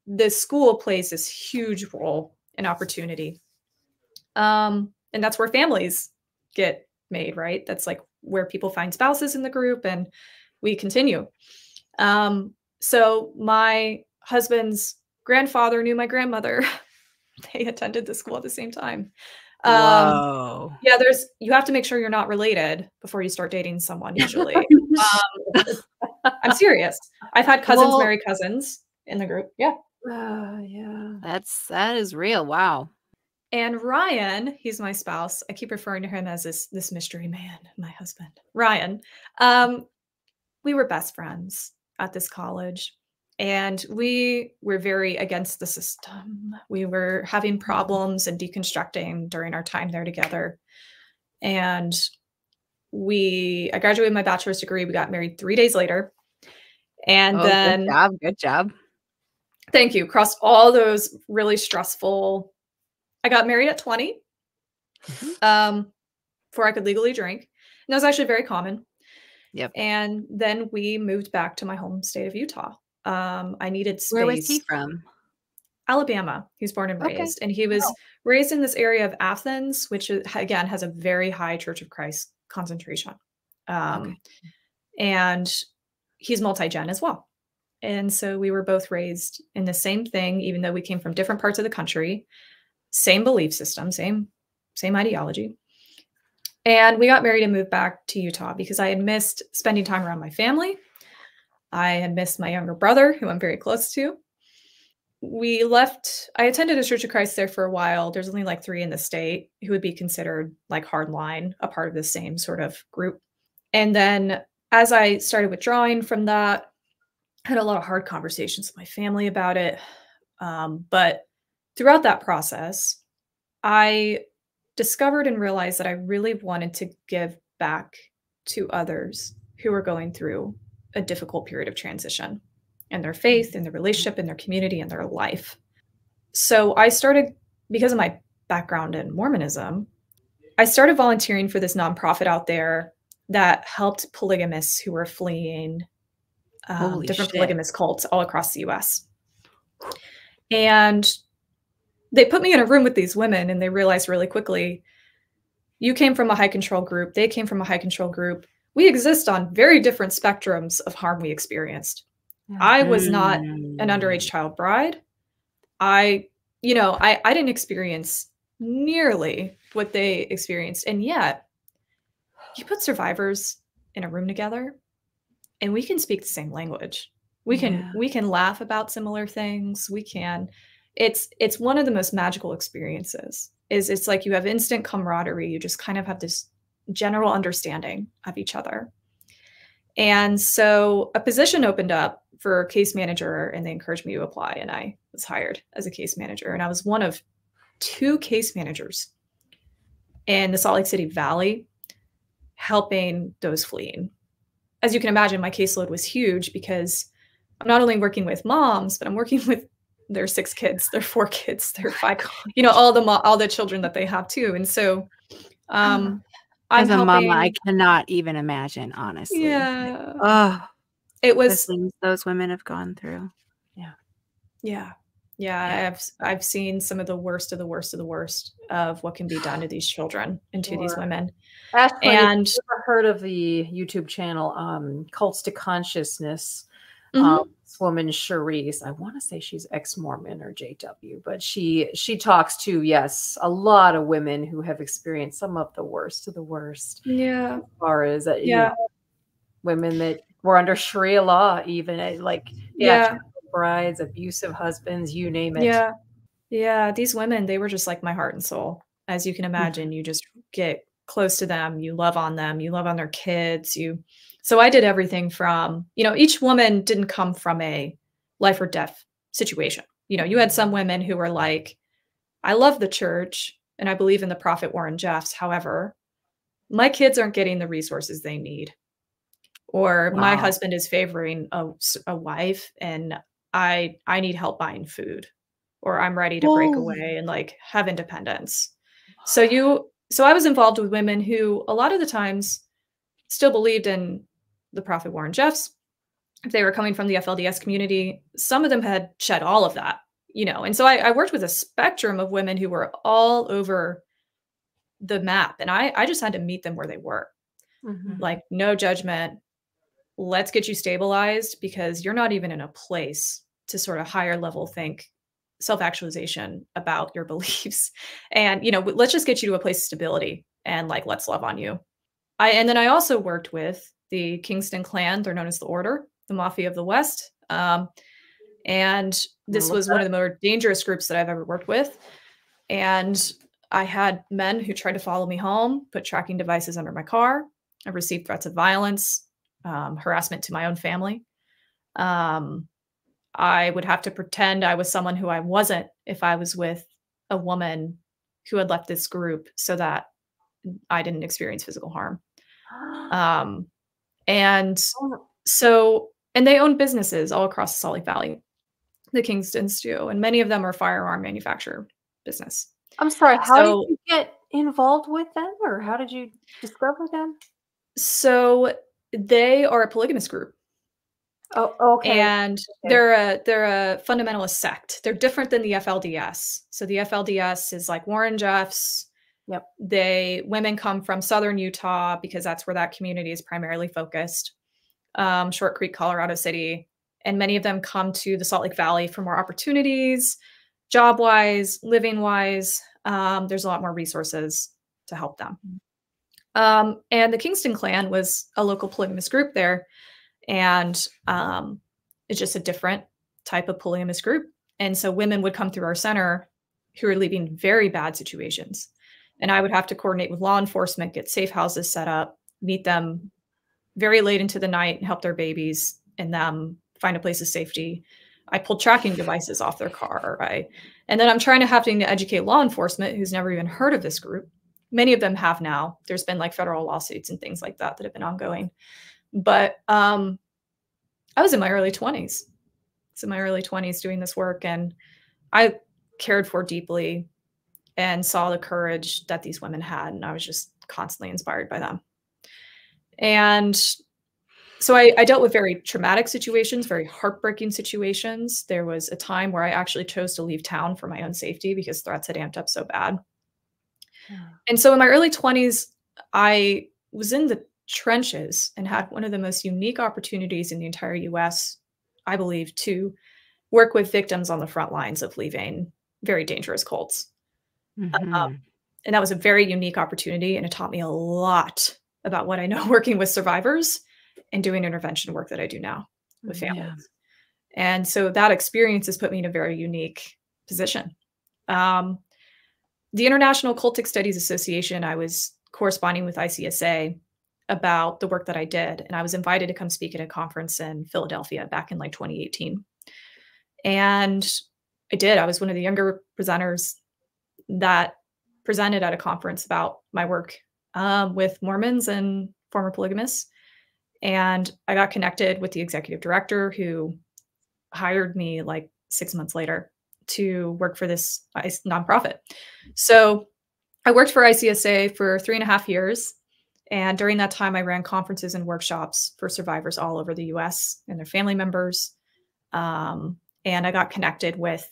the school plays this huge role in opportunity. And that's where families get made, right? That's like where people find spouses in the group, and we continue. So my husband's grandfather knew my grandmother. They attended the school at the same time. Whoa. Yeah, you have to make sure you're not related before you start dating someone, usually. I'm serious. I've had cousins marry cousins in the group. Yeah. Yeah. That is real. Wow. And Ryan, he's my spouse. I keep referring to him as this mystery man, my husband, Ryan. We were best friends at this college, and we were very against the system. We were having problems and deconstructing during our time there together. And I graduated my bachelor's degree. We got married 3 days later. And then good job. Thank you. Crossed all those really stressful. I got married at 20, before I could legally drink. And that was actually very common. Yep. And then we moved back to my home state of Utah. I needed space. Where was he from? Alabama. He was born and raised. And he was raised in this area of Athens, which again has a very high Church of Christ concentration. And he's multi-gen as well. And so we were both raised in the same thing, even though we came from different parts of the country, same belief system, same ideology. And we got married and moved back to Utah because I had missed spending time around my family. I had missed my younger brother, who I'm very close to. We left. I attended a Church of Christ there for a while. There's only like 3 in the state who would be considered like hardline, a part of the same sort of group. And then as I started withdrawing from that, I had a lot of hard conversations with my family about it. But throughout that process, I discovered and realized that I really wanted to give back to others who were going through a difficult period of transition in their faith, in their relationship, in their community, in their life. So I started, because of my background in Mormonism, I started volunteering for this nonprofit out there that helped polygamists who were fleeing different polygamous cults all across the US. And they put me in a room with these women, and they realized really quickly, you came from a high control group, they came from a high control group. We exist on very different spectrums of harm we experienced. I was not an underage child bride. I didn't experience nearly what they experienced. And yet you put survivors in a room together and we can speak the same language. We can laugh about similar things. It's one of the most magical experiences. It's like you have instant camaraderie. You just kind of have this general understanding of each other. And so a position opened up for case manager, and they encouraged me to apply, and I was hired as a case manager. And I was one of 2 case managers in the Salt Lake City Valley helping those fleeing. As you can imagine, my caseload was huge because I'm not only working with moms, but I'm working with their 6 kids, their 4 kids, their 5, all the children that they have too. And so as a mama, I cannot even imagine, honestly. Yeah. Oh, it was the things those women have gone through. Yeah. I've seen some of the worst of the worst of the worst of what can be done to these children and to these women. Ashlen, and have you ever heard of the YouTube channel Cults to Consciousness? This woman, Cherise, I want to say she's ex-Mormon or JW, but she talks to, yes, a lot of women who have experienced some of the worst of the worst. Yeah. As far as women that were under Sharia law, even like brides, abusive husbands, you name it. Yeah. These women, they were just like my heart and soul. As you can imagine, you just get close to them, you love on them, you love on their kids, you So I did everything from, each woman didn't come from a life or death situation. You had some women who were like, I love the church and I believe in the prophet Warren Jeffs. However, my kids aren't getting the resources they need. Or my husband is favoring a wife and I need help buying food. Or I'm ready to break away and like have independence. So I was involved with women who a lot of the times still believed in the prophet Warren Jeffs. If they were coming from the FLDS community, some of them had shed all of that, And so I worked with a spectrum of women who were all over the map. And I just had to meet them where they were. Like, no judgment. Let's get you stabilized because you're not even in a place to sort of higher level think self-actualization about your beliefs. And, let's just get you to a place of stability and like, let's love on you. And then I also worked with the Kingston clan. They're known as the Order, the Mafia of the West. And this was one of the more dangerous groups that I've ever worked with. And I had men who tried to follow me home, put tracking devices under my car. I received threats of violence, harassment to my own family. I would have to pretend I was someone who I wasn't if I was with a woman who had left this group so that I didn't experience physical harm. And they own businesses all across the Salt Lake Valley, the Kingstons do, and many of them are firearm manufacturer business. I'm sorry, how did you get involved with them, or how did you discover them? So they are a polygamous group. Oh, okay. And they're a fundamentalist sect. They're different than the FLDS. So the FLDS is like Warren Jeffs. Yep. Women come from Southern Utah because that's where that community is primarily focused. Short Creek, Colorado City. And many of them come to the Salt Lake Valley for more opportunities, job-wise, living-wise. There's a lot more resources to help them. And the Kingston clan was a local polygamous group there. And it's just a different type of polygamous group. And so women would come through our center who are leaving very bad situations. And I would have to coordinate with law enforcement, get safe houses set up, meet them very late into the night and help their babies and them find a place of safety. I pulled tracking devices off their car. And then I'm having to educate law enforcement who's never even heard of this group. Many of them have now. There's been like federal lawsuits and things like that have been ongoing. But I was in my early 20s. It's in my early 20s doing this work, and I cared for deeply and saw the courage that these women had, and I was just constantly inspired by them. And so I dealt with very traumatic situations, very heartbreaking situations. There was a time where I actually chose to leave town for my own safety because threats had amped up so bad. Yeah. And so in my early 20s, I was in the trenches and had one of the most unique opportunities in the entire US, I believe, to work with victims on the front lines of leaving very dangerous cults. And that was a very unique opportunity, and it taught me a lot about what I know working with survivors and doing intervention work that I do now with families. Yeah. And so that experience has put me in a very unique position. The International Cultic Studies Association, I was corresponding with ICSA about the work that I did. And I was invited to come speak at a conference in Philadelphia back in like 2018. And I did. I was one of the younger presenters that presented at a conference about my work with Mormons and former polygamists. And I got connected with the executive director who hired me like 6 months later to work for this nonprofit. So I worked for ICSA for 3.5 years. And during that time, I ran conferences and workshops for survivors all over the US and their family members. And I got connected with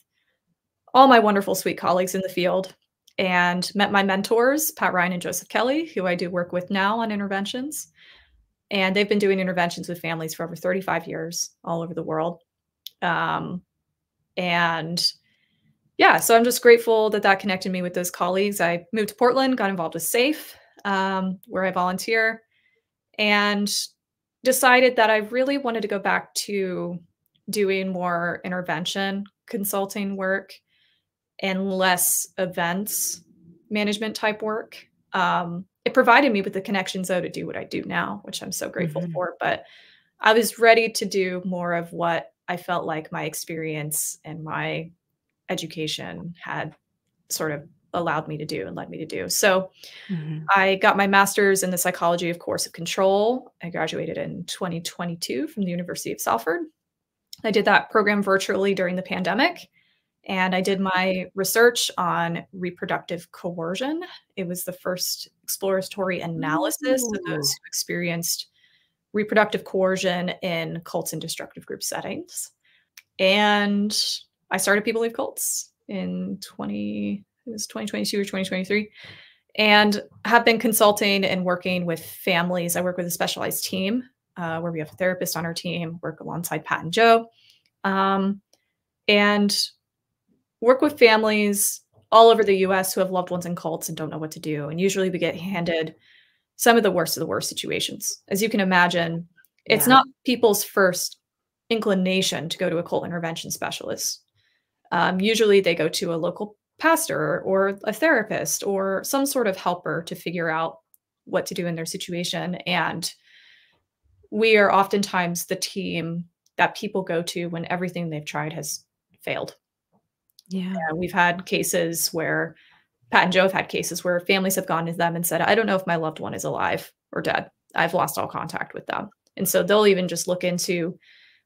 all my wonderful, sweet colleagues in the field and met my mentors, Pat Ryan and Joseph Kelly, who I do work with now on interventions. And they've been doing interventions with families for over 35 years all over the world. And yeah, so I'm just grateful that that connected me with those colleagues. I moved to Portland, got involved with SAFE, where I volunteer, and decided that I really wanted to go back to doing more intervention consulting work and less events management type work. And it provided me with the connections, though, to do what I do now, which I'm so grateful Mhm. for. But I was ready to do more of what I felt like my experience and my education had sort of allowed me to do and led me to do. So Mhm. I got my master's in the psychology of coercive control. I graduated in 2022 from the University of Salford. I did that program virtually during the pandemic. And I did my research on reproductive coercion. It was the first exploratory analysis of those Ooh. who experienced reproductive coercion in cults and destructive group settings. And I started People Leave Cults in 2022 or 2023, and have been consulting and working with families. I work with a specialized team where we have a therapist on our team, work alongside Pat and Joe, and work with families all over the US who have loved ones in cults and don't know what to do. And usually we get handed some of the worst situations. As you can imagine, it's Yeah. not people's first inclination to go to a cult intervention specialist. Usually they go to a local pastor or a therapist or some sort of helper to figure out what to do in their situation. And we are oftentimes the team that people go to when everything they've tried has failed. Yeah. We've had cases where Pat and Joe have had cases where families have gone to them and said, I don't know if my loved one is alive or dead. I've lost all contact with them. And so they'll even just look into,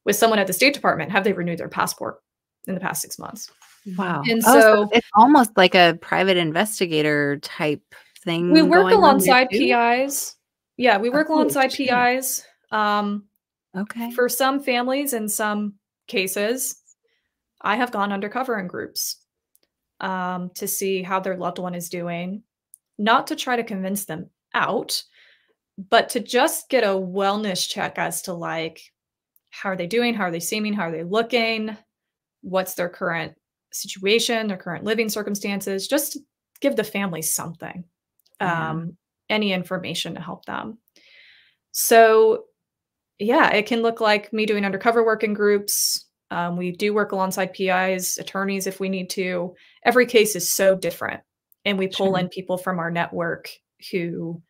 with someone at the State Department, have they renewed their passport in the past 6 months? Wow. And Oh, so so it's almost like a private investigator type thing we work going on there alongside too? PIs. Yeah, we work Oh, alongside shit. PIs. Okay. For some families in some cases, I have gone undercover in groups to see how their loved one is doing, not to try to convince them out, but to just get a wellness check as to like, how are they doing? How are they seeming? How are they looking? What's their current situation, their current living circumstances? Just to give the family something, Yeah. any information to help them. So, yeah, it can look like me doing undercover work in groups. We do work alongside PIs, attorneys if we need to. Every case is so different. And we pull Sure. in people from our network who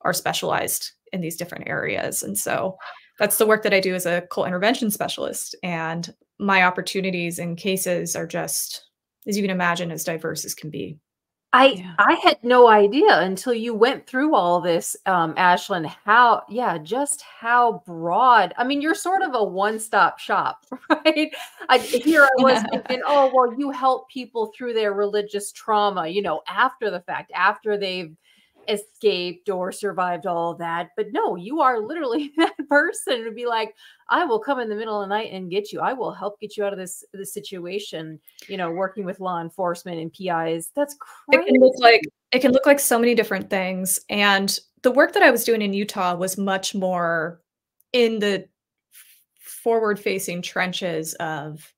are specialized in these different areas. And so that's the work that I do as a cult intervention specialist. And my opportunities and cases are just, as you can imagine, as diverse as can be. Yeah. I had no idea until you went through all this, Ashlen, just how broad. I mean, you're sort of a one-stop shop, right? Here I was thinking, oh, well, you help people through their religious trauma, after the fact, after they've escaped or survived all of that. But no, you are literally that person to be like, I will come in the middle of the night and get you. I will help get you out of this situation, working with law enforcement and PIs. That's It crazy. can look like so many different things. And the work that I was doing in Utah was much more in the forward-facing trenches of,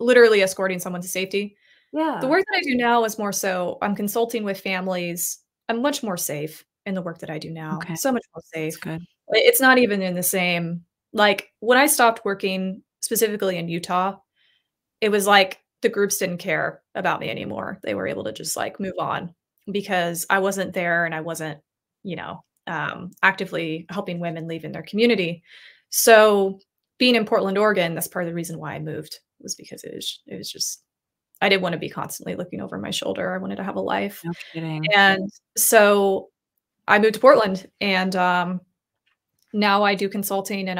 literally escorting someone to safety. The Yeah. work that I do now is more so I'm consulting with families. I'm much more safe in the work that I do now. Okay. So much more That's safe. good. It's not even in the same, like when I stopped working specifically in Utah, it was like the groups didn't care about me anymore. They were able to just like move on because I wasn't there and I wasn't, actively helping women leave in their community. So being in Portland, Oregon, that's part of the reason why I moved, was because it was just, I didn't want to be constantly looking over my shoulder. I wanted to have a life. No kidding. And so I moved to Portland, and now I do consulting, and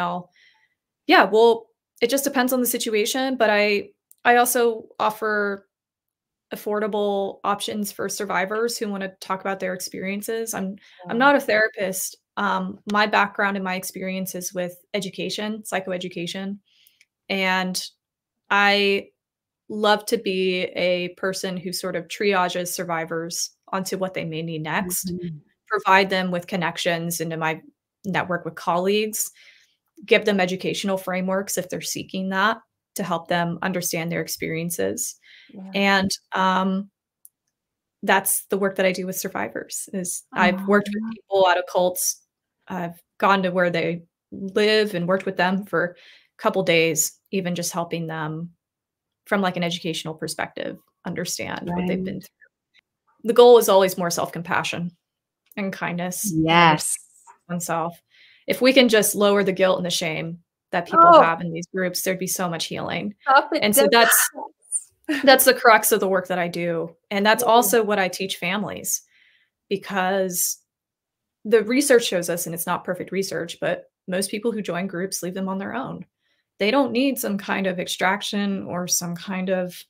it just depends on the situation, but I also offer affordable options for survivors who want to talk about their experiences. I'm not a therapist. My background and my experiences with education, psychoeducation, and I love to be a person who sort of triages survivors onto what they may need next, Mhm. provide them with connections into my network with colleagues, give them educational frameworks if they're seeking that to help them understand their experiences. Yeah. And that's the work that I do with survivors. Is I've worked with Aw. people out of cults. I've gone to where they live and worked with them for a couple days, even just helping them from like an educational perspective understand what they've been Right. through. The goal is always more self-compassion. and kindness. Yes. And oneself. If we can just lower the guilt and the shame that people have in these groups, there'd be so much healing. And so that's the crux of the work that I do. And that's also what I teach families, because the research shows us, and it's not perfect research, but most people who join groups leave them on their own. They don't need some kind of extraction or some kind of,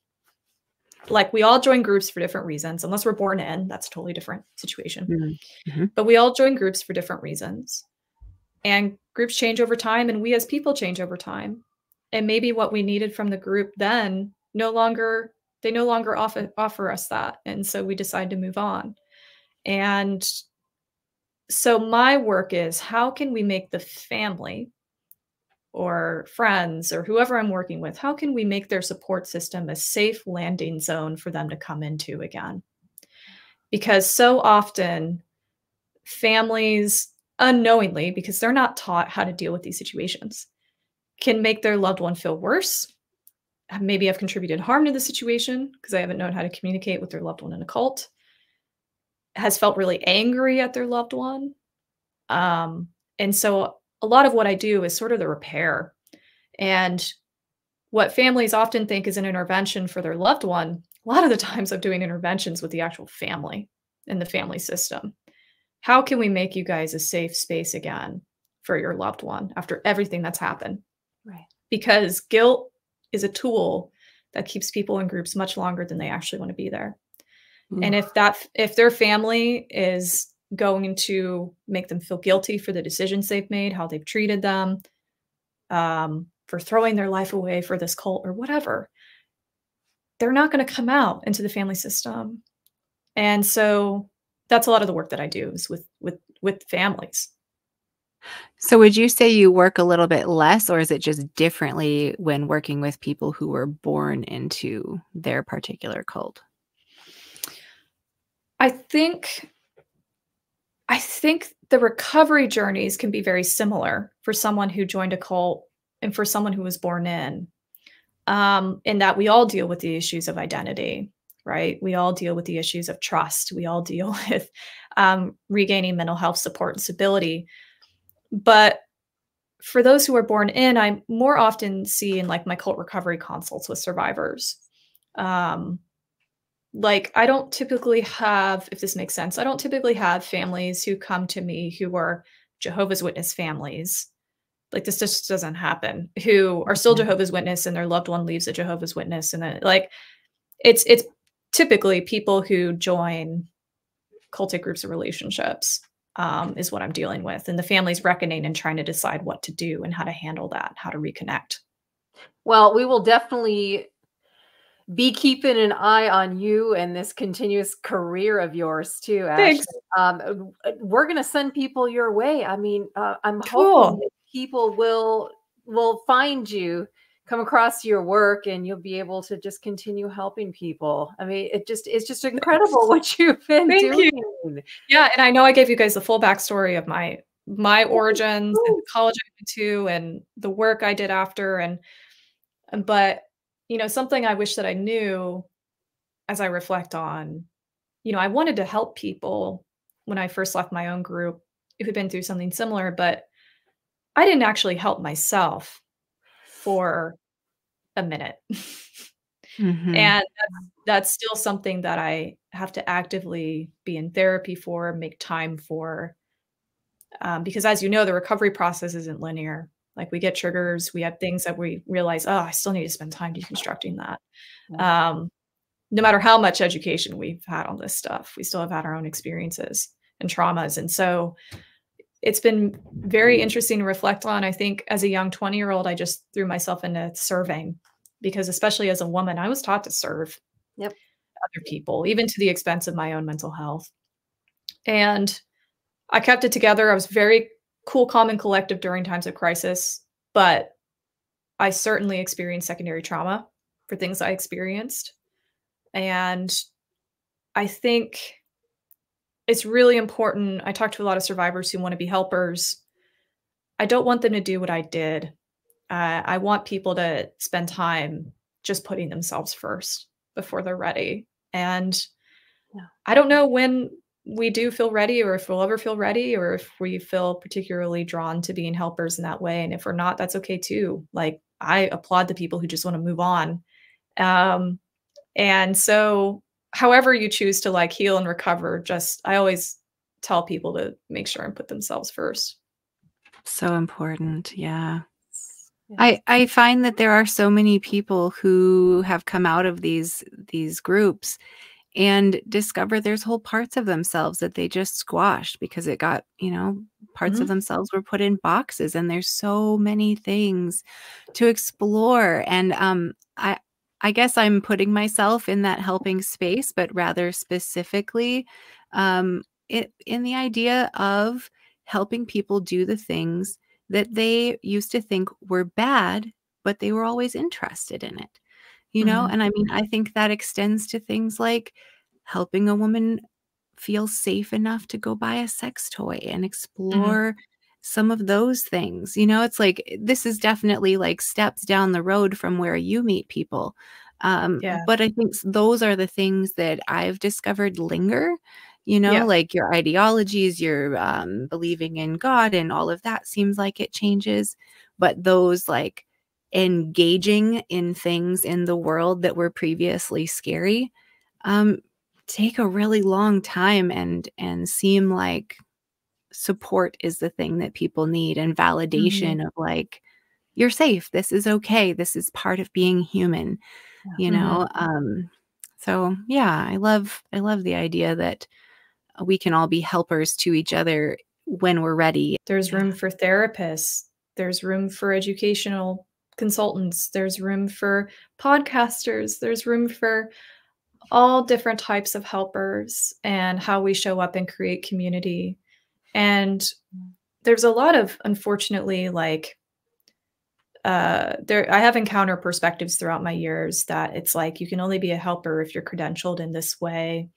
like, we all join groups for different reasons, unless we're born in, that's a totally different situation. Mm-hmm. But we all join groups for different reasons. And groups change over time, and we as people change over time. And maybe what we needed from the group then they no longer offer us that. And so we decide to move on. And so my work is, how can we make the family or friends or whoever I'm working with, how can we make their support system a safe landing zone for them to come into again? Because so often families unknowingly, because they're not taught how to deal with these situations, can make their loved one feel worse, maybe have contributed harm to the situation because they haven't known how to communicate with their loved one in a cult, has felt really angry at their loved one. And so a lot of what I do is sort of the repair. And what families often think is an intervention for their loved one, a lot of the times I'm doing interventions with the actual family and the family system. How can we make you guys a safe space again for your loved one after everything that's happened? Right. Because guilt is a tool that keeps people in groups much longer than they actually want to be there. And if their family is going to make them feel guilty for the decisions they've made, how they've treated them, for throwing their life away for this cult or whatever, they're not going to come out into the family system. And so that's a lot of the work that I do is with families. So would you say you work a little bit less, or is it just differently when working with people who were born into their particular cult? I think the recovery journeys can be very similar for someone who joined a cult and for someone who was born in that we all deal with the issues of identity, right? We all deal with the issues of trust. We all deal with regaining mental health support and stability. But for those who are born in, I more often see in like my cult recovery consults with survivors. Like I don't typically have, if this makes sense, I don't typically have families who come to me who are Jehovah's Witness families. Like this just doesn't happen, who are still Jehovah's Witness and their loved one leaves a Jehovah's Witness. And then like, it's typically people who join cultic groups or relationships is what I'm dealing with. And the family's reckoning and trying to decide what to do and how to handle that, how to reconnect. Well, we will definitely be keeping an eye on you and this continuous career of yours too, Ash. We're going to send people your way. I mean, I'm hoping that people will find you, come across your work, and you'll be able to just continue helping people. I mean, it's just incredible what you've been doing. You. Yeah, and I know I gave you guys the full backstory of my origins and the college I went to and the work I did after, but you know, something I wish that I knew as I reflect on, you know, I wanted to help people when I first left my own group who had been through something similar, but I didn't actually help myself for a minute. And that's still something that I have to actively be in therapy for, make time for, because as you know, the recovery process isn't linear. Like we get triggers, we have things that we realize, oh, I still need to spend time deconstructing that. No matter how much education we've had on this stuff, we still have had our own experiences and traumas. And so it's been very interesting to reflect on. I think as a young 20-year-old, I just threw myself into serving because especially as a woman, I was taught to serve other people, even to the expense of my own mental health. And I kept it together. I was very cool, calm, and collective during times of crisis, but I certainly experienced secondary trauma for things I experienced. And I think it's really important. I talk to a lot of survivors who want to be helpers. I don't want them to do what I did. I want people to spend time just putting themselves first before they're ready. And I don't know when we do feel ready, or if we'll ever feel ready, or if we feel particularly drawn to being helpers in that way. And if we're not, that's okay too. Like, I applaud the people who just want to move on. And so however you choose to like heal and recover, I always tell people to make sure and put themselves first. So important. Yeah. Yes. I find that there are so many people who have come out of these groups and discover there's whole parts of themselves that they just squashed because it got, parts of themselves were put in boxes, and there's so many things to explore. And I guess I'm putting myself in that helping space, but rather specifically in the idea of helping people do the things that they used to think were bad, but they were always interested in it. And I mean, I think that extends to things like helping a woman feel safe enough to go buy a sex toy and explore some of those things. It's like, this is definitely like steps down the road from where you meet people. But I think those are the things that I've discovered linger, like your ideologies, your believing in God and all of that seems like it changes. But those like engaging in things in the world that were previously scary take a really long time and seem like support is the thing that people need, and validation of like, you're safe, this is okay, this is part of being human. So yeah, I love the idea that we can all be helpers to each other when we're ready. There's room for therapists, there's room for educational consultants, there's room for podcasters, there's room for all different types of helpers and how we show up and create community. And there's a lot of, unfortunately, like I have encountered perspectives throughout my years that it's like you can only be a helper if you're credentialed in this way,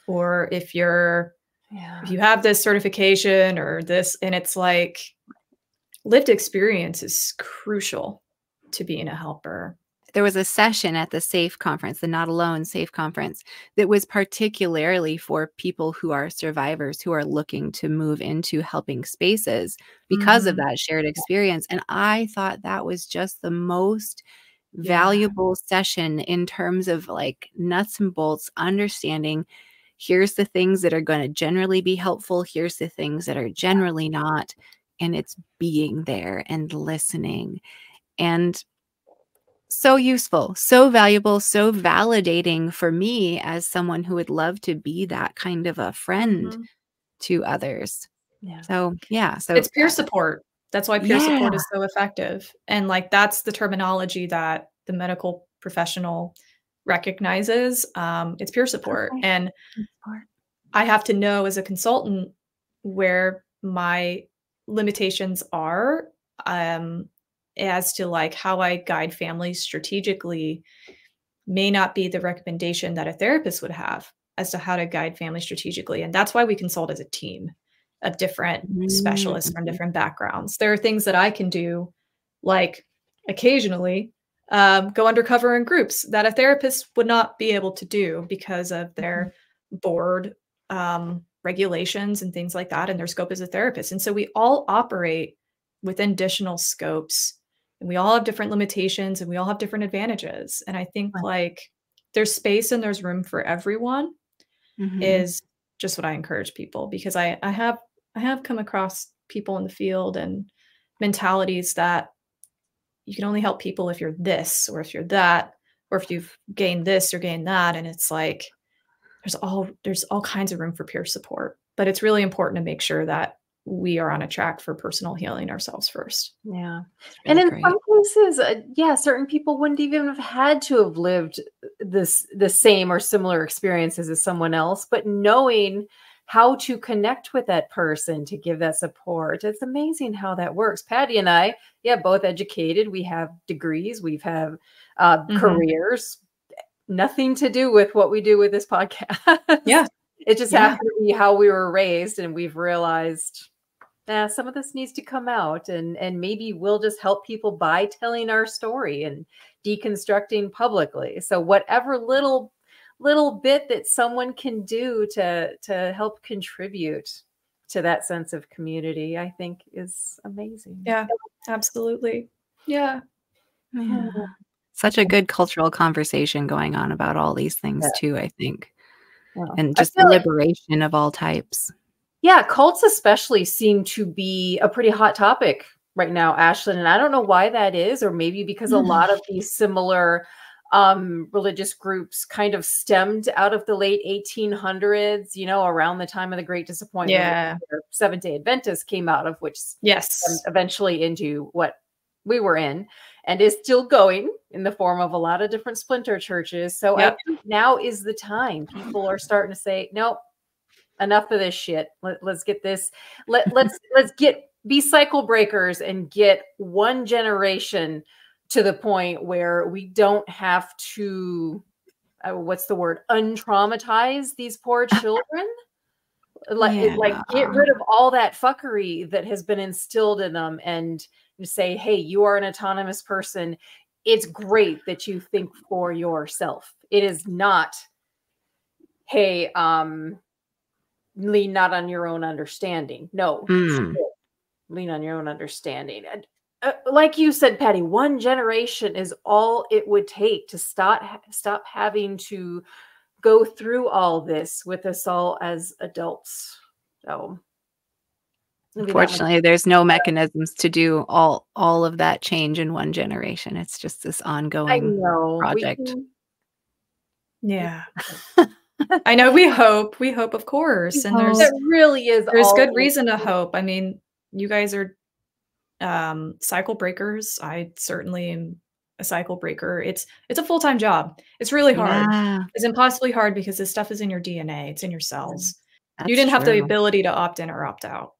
or if you have this certification or this. And it's like lived experience is crucial to being a helper. There was a session at the SAFE conference, the Not Alone SAFE conference, that was particularly for people who are survivors, who are looking to move into helping spaces because of that shared experience. And I thought that was just the most valuable session in terms of like nuts and bolts, understanding here's the things that are going to generally be helpful, here's the things that are generally not. And it's being there and listening. And so useful, so valuable, so validating for me as someone who would love to be that kind of a friend to others. So it's peer support. That's why peer support is so effective. And like, that's the terminology that the medical professional recognizes. It's peer support. And I have to know as a consultant where my limitations are, as to like how I guide families strategically may not be the recommendation that a therapist would have as to how to guide families strategically. And that's why we consult as a team of different specialists from different backgrounds. There are things that I can do, like occasionally go undercover in groups that a therapist would not be able to do because of their board regulations and things like that, and their scope as a therapist. And so we all operate within additional scopes, and we all have different limitations, and we all have different advantages. And I think like there's space and there's room for everyone is just what I encourage people, because I have come across people in the field and mentalities that you can only help people if you're this, or if you're that, or if you've gained this or gained that. And it's like, there's all kinds of room for peer support, but it's really important to make sure that we are on a track for personal healing ourselves first. Yeah. Really And in great. some cases, certain people wouldn't even have had to have lived the same or similar experiences as someone else, but knowing how to connect with that person to give that support. It's amazing how that works. Patty and I, both educated. We have degrees. We've have careers. Nothing to do with what we do with this podcast. It just happened to be how we were raised, and we've realized some of this needs to come out, and maybe we'll just help people by telling our story and deconstructing publicly. So whatever little little bit that someone can do to help contribute to that sense of community, I think is amazing. Yeah, absolutely. Yeah. Yeah. Such a good cultural conversation going on about all these things too, I think. And just the liberation of all types. Yeah, cults especially seem to be a pretty hot topic right now, Ashlen. And I don't know why that is, or maybe because a lot of these similar religious groups kind of stemmed out of the late 1800s, you know, around the time of the Great Disappointment. Yeah. Seventh-day Adventists came out of, which yes, eventually into what we were in, and is still going in the form of a lot of different splinter churches. So I think now is the time. People are starting to say, nope, enough of this shit. Let's get this. Let's be cycle breakers and get one generation to the point where we don't have to, what's the word, untraumatize these poor children. Like get rid of all that fuckery that has been instilled in them, and say, hey, you are an autonomous person. It's great that you think for yourself. It is not, hey, lean not on your own understanding. No, lean on your own understanding. And like you said, Patty, one generation is all it would take to stop having to go through all this with us all as adults. So unfortunately, there's no mechanisms to do all of that change in one generation. It's just this ongoing project. Yeah. I know we hope, of course. And there's good reason to hope. I mean, you guys are cycle breakers. I certainly am a cycle breaker. It's a full-time job. It's really hard. Yeah. It's impossibly hard because this stuff is in your DNA. It's in your cells. That's you didn't have true. the ability to opt in or opt out.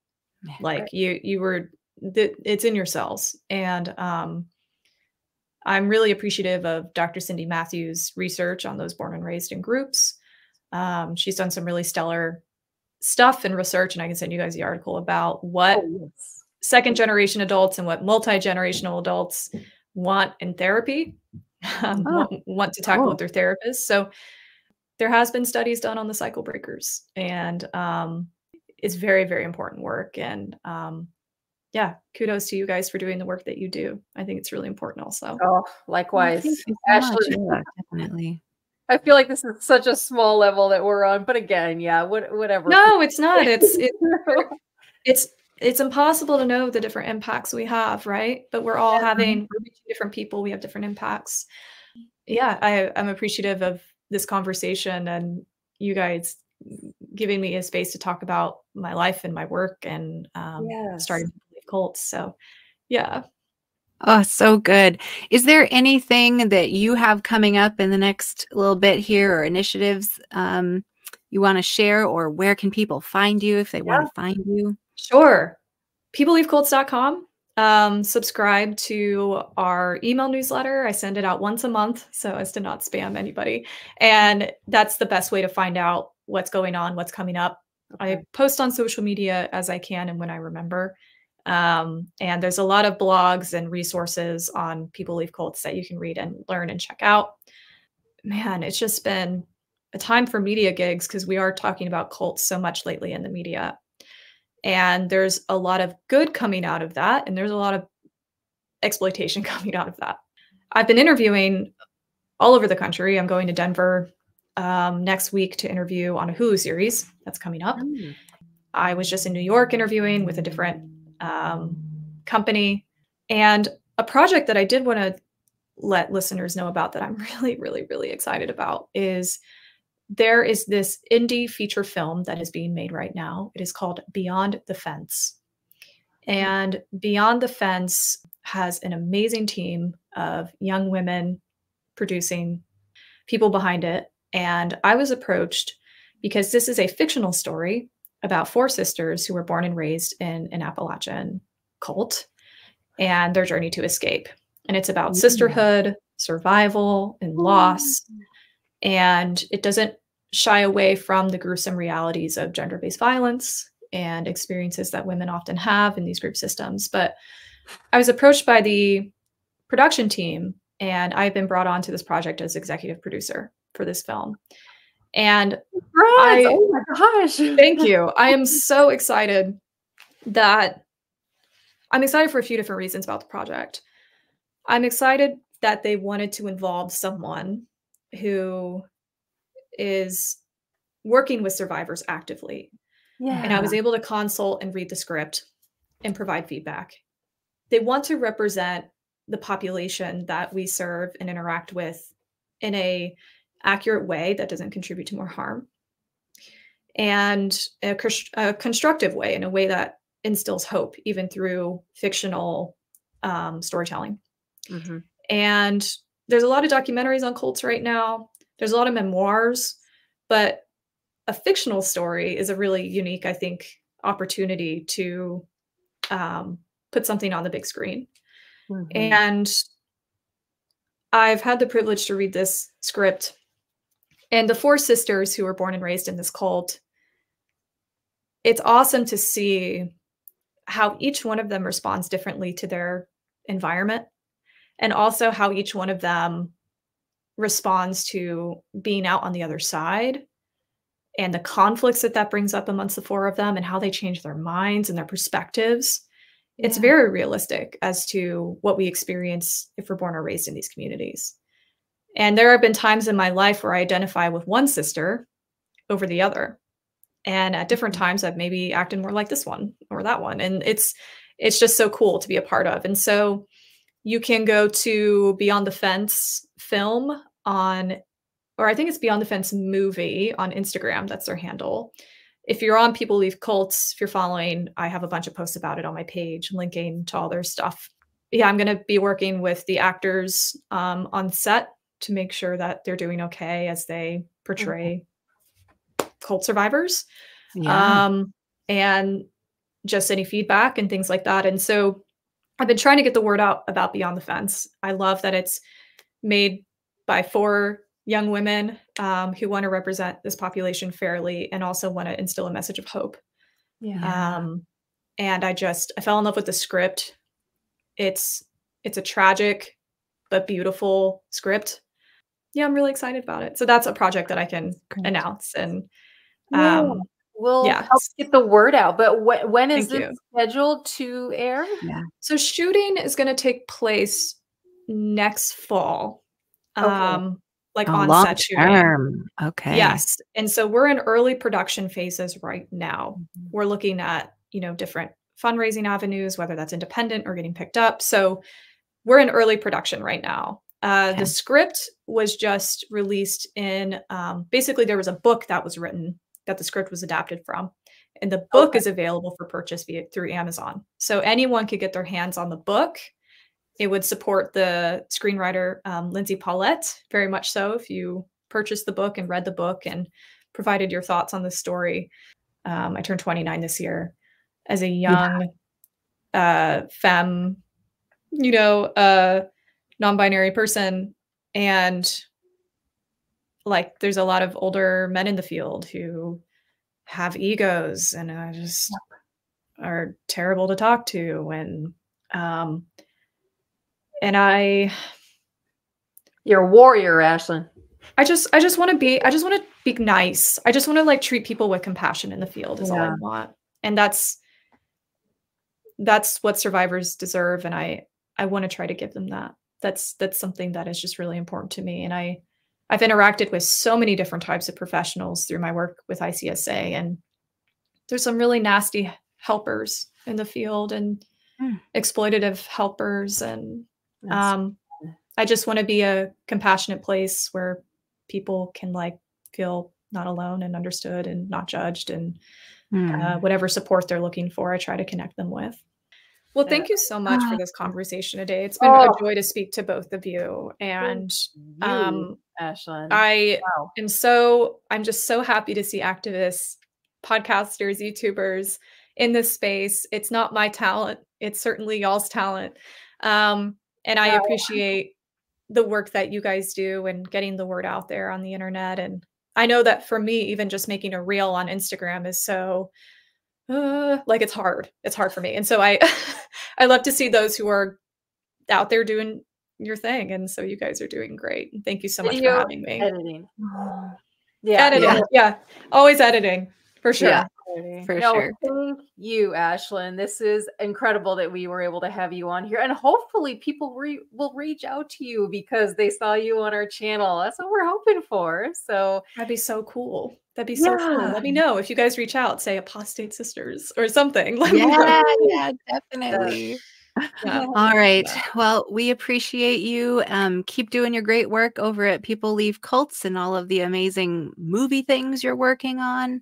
Like you were, it's in your cells. And I'm really appreciative of Dr. Cindy Matthews' research on those born and raised in groups. She's done some really stellar stuff and research, and I can send you guys the article about what second generation adults and what multi-generational adults want in therapy, want to tackle with their therapists. So there has been studies done on the cycle breakers, and it's very, very important work. And yeah, kudos to you guys for doing the work that you do. I think it's really important also. Oh, likewise. Thank you so Ashlen, much. Yeah, definitely. I feel like this is such a small level that we're on, but again, yeah, whatever. No, it's not. It's impossible to know the different impacts we have, right? But we're all we're reaching different people. We have different impacts. Yeah, I'm appreciative of this conversation and you guys giving me a space to talk about my life and my work and starting cults. So, yeah. Oh, so good. Is there anything that you have coming up in the next little bit here, or initiatives you want to share, or where can people find you if they want to find you? Sure. peopleleavecults.com. Subscribe to our email newsletter. I send it out once a month so as to not spam anybody. And that's the best way to find out what's going on, what's coming up. I post on social media as I can and when I remember. And there's a lot of blogs and resources on People Leave Cults that you can read and learn and check out. Man, it's just been a time for media gigs because we are talking about cults so much lately in the media. And there's a lot of good coming out of that. And there's a lot of exploitation coming out of that. I've been interviewing all over the country. I'm going to Denver next week to interview on a Hulu series that's coming up. I was just in New York interviewing with a different company, and a project that I did want to let listeners know about that I'm really, really, really excited about is there is this indie feature film that is being made right now. It is called Beyond the Fence. And Beyond the Fence has an amazing team of young women producing, people behind it. And I was approached because this is a fictional story about 4 sisters who were born and raised in an Appalachian cult and their journey to escape. And it's about sisterhood, survival, and loss. And it doesn't shy away from the gruesome realities of gender-based violence and experiences that women often have in these group systems. But I was approached by the production team and I've been brought on to this project as executive producer for this film. And Oh my gosh. Thank you. I am so excited that I'm excited for a few different reasons about the project. I'm excited that they wanted to involve someone who is working with survivors actively. Yeah. And I was able to consult and read the script and provide feedback. They want to represent the population that we serve and interact with in a accurate way that doesn't contribute to more harm, and a constructive way, in a way that instills hope, even through fictional storytelling. Mm-hmm. And there's a lot of documentaries on cults right now. There's a lot of memoirs, but a fictional story is a really unique, I think, opportunity to put something on the big screen. Mm-hmm. And I've had the privilege to read this script, and the 4 sisters who were born and raised in this cult, it's awesome to see how each one of them responds differently to their environment, and also how each one of them responds to being out on the other side and the conflicts that that brings up amongst the 4 of them, and how they change their minds and their perspectives. Yeah. It's very realistic as to what we experience if we're born or raised in these communities. And there have been times in my life where I identify with one sister over the other. And at different times, I've maybe acted more like this one or that one. And it's just so cool to be a part of. And so you can go to Beyond the Fence film on, or I think it's Beyond the Fence movie on Instagram. That's their handle. If you're on People Leave Cults, if you're following, I have a bunch of posts about it on my page, linking to all their stuff. Yeah, I'm going to be working with the actors on set to make sure that they're doing okay as they portray cult survivors. Yeah. And just any feedback and things like that. And so I've been trying to get the word out about Beyond the Fence. I love that it's made by 4 young women who want to represent this population fairly and also want to instill a message of hope. Yeah. And I fell in love with the script. It's a tragic but beautiful script. Yeah, I'm really excited about it. So that's a project that I can announce, and we'll help get the word out. But when is this scheduled to air? Yeah. So shooting is going to take place next fall. Okay. Like on set shooting. Okay. Yes. And so we're in early production phases right now. Mm-hmm. We're looking at, different fundraising avenues, whether that's independent or getting picked up. So we're in early production right now. The script was just released in, basically there was a book that was written that the script was adapted from. And the book is available for purchase through Amazon. So anyone could get their hands on the book. It would support the screenwriter, Lindsay Paulette, very much so, if you purchased the book and read the book and provided your thoughts on the story. I turned 29 this year as a young femme, non-binary person. And like, there's a lot of older men in the field who have egos and just are terrible to talk to. And you're a warrior, Ashlen. I just want to be nice. I just want to like treat people with compassion in the field is all I want. And that's what survivors deserve. And I want to try to give them that. That's something that is just really important to me. And I've interacted with so many different types of professionals through my work with ICSA, and there's some really nasty helpers in the field and exploitative helpers. And I just want to be a compassionate place where people can like feel not alone and understood and not judged, and whatever support they're looking for, I try to connect them with. Well, thank you so much for this conversation today. It's been a joy to speak to both of you. And Ashlen, I'm just so happy to see activists, podcasters, YouTubers in this space. It's not my talent. It's certainly y'all's talent. And I appreciate the work that you guys do and getting the word out there on the internet. And I know that for me, even just making a reel on Instagram is so it's hard. It's hard for me. And so I love to see those who are out there doing your thing. And so you guys are doing great. Thank you so much for Video having me. editing. Yeah. Editing. Yeah. Always editing. For sure. Yeah. For sure. Thank you, Ashlen. This is incredible that we were able to have you on here. And hopefully people will reach out to you because they saw you on our channel. That's what we're hoping for. So that'd be so cool. That'd be so cool. Let me know if you guys reach out, say Apostate Sisters or something. Let me know. Yeah, definitely. Yeah. All right. Well, we appreciate you. Keep doing your great work over at People Leave Cults and all of the amazing movie things you're working on.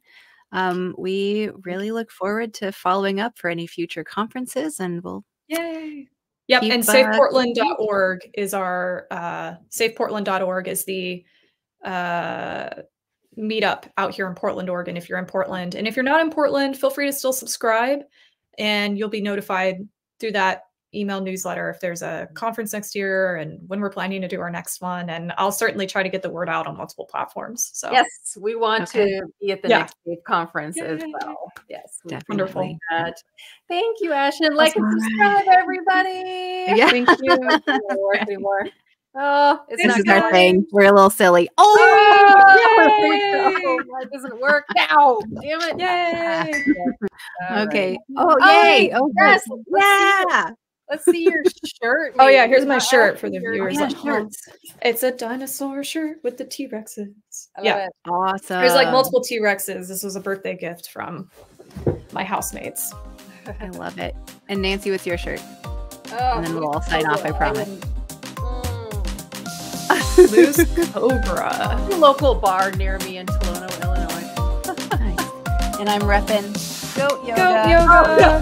We really look forward to following up for any future conferences, and we'll yay. Yep. And safeportland.org is our safeportland.org is the meetup out here in Portland, Oregon, if you're in Portland. And if you're not in Portland, feel free to still subscribe and you'll be notified through that email newsletter if there's a conference next year and when we're planning to do our next one. And I'll certainly try to get the word out on multiple platforms. So yes, we want to be at the next conference as well. Yes, wonderful. Thank you, Ashlen. Like and subscribe, everybody. Yeah, thank you. Anymore. Oh, this is our thing. We're a little silly. That doesn't work now. Damn it! Yay! Okay. Oh, yay! Oh, yes. Yeah. Let's see your shirt. Oh yeah, here's my shirt for the viewers. Yeah, it's a dinosaur shirt with the T-Rexes. Yeah, awesome. There's like multiple T-Rexes. This was a birthday gift from my housemates. I love it. And Nancy, what's your shirt? Oh, and then we'll all sign off. I promise. Loose Cobra. Local bar near me in Tolono, Illinois. Nice. And I'm repping Goat Yoga.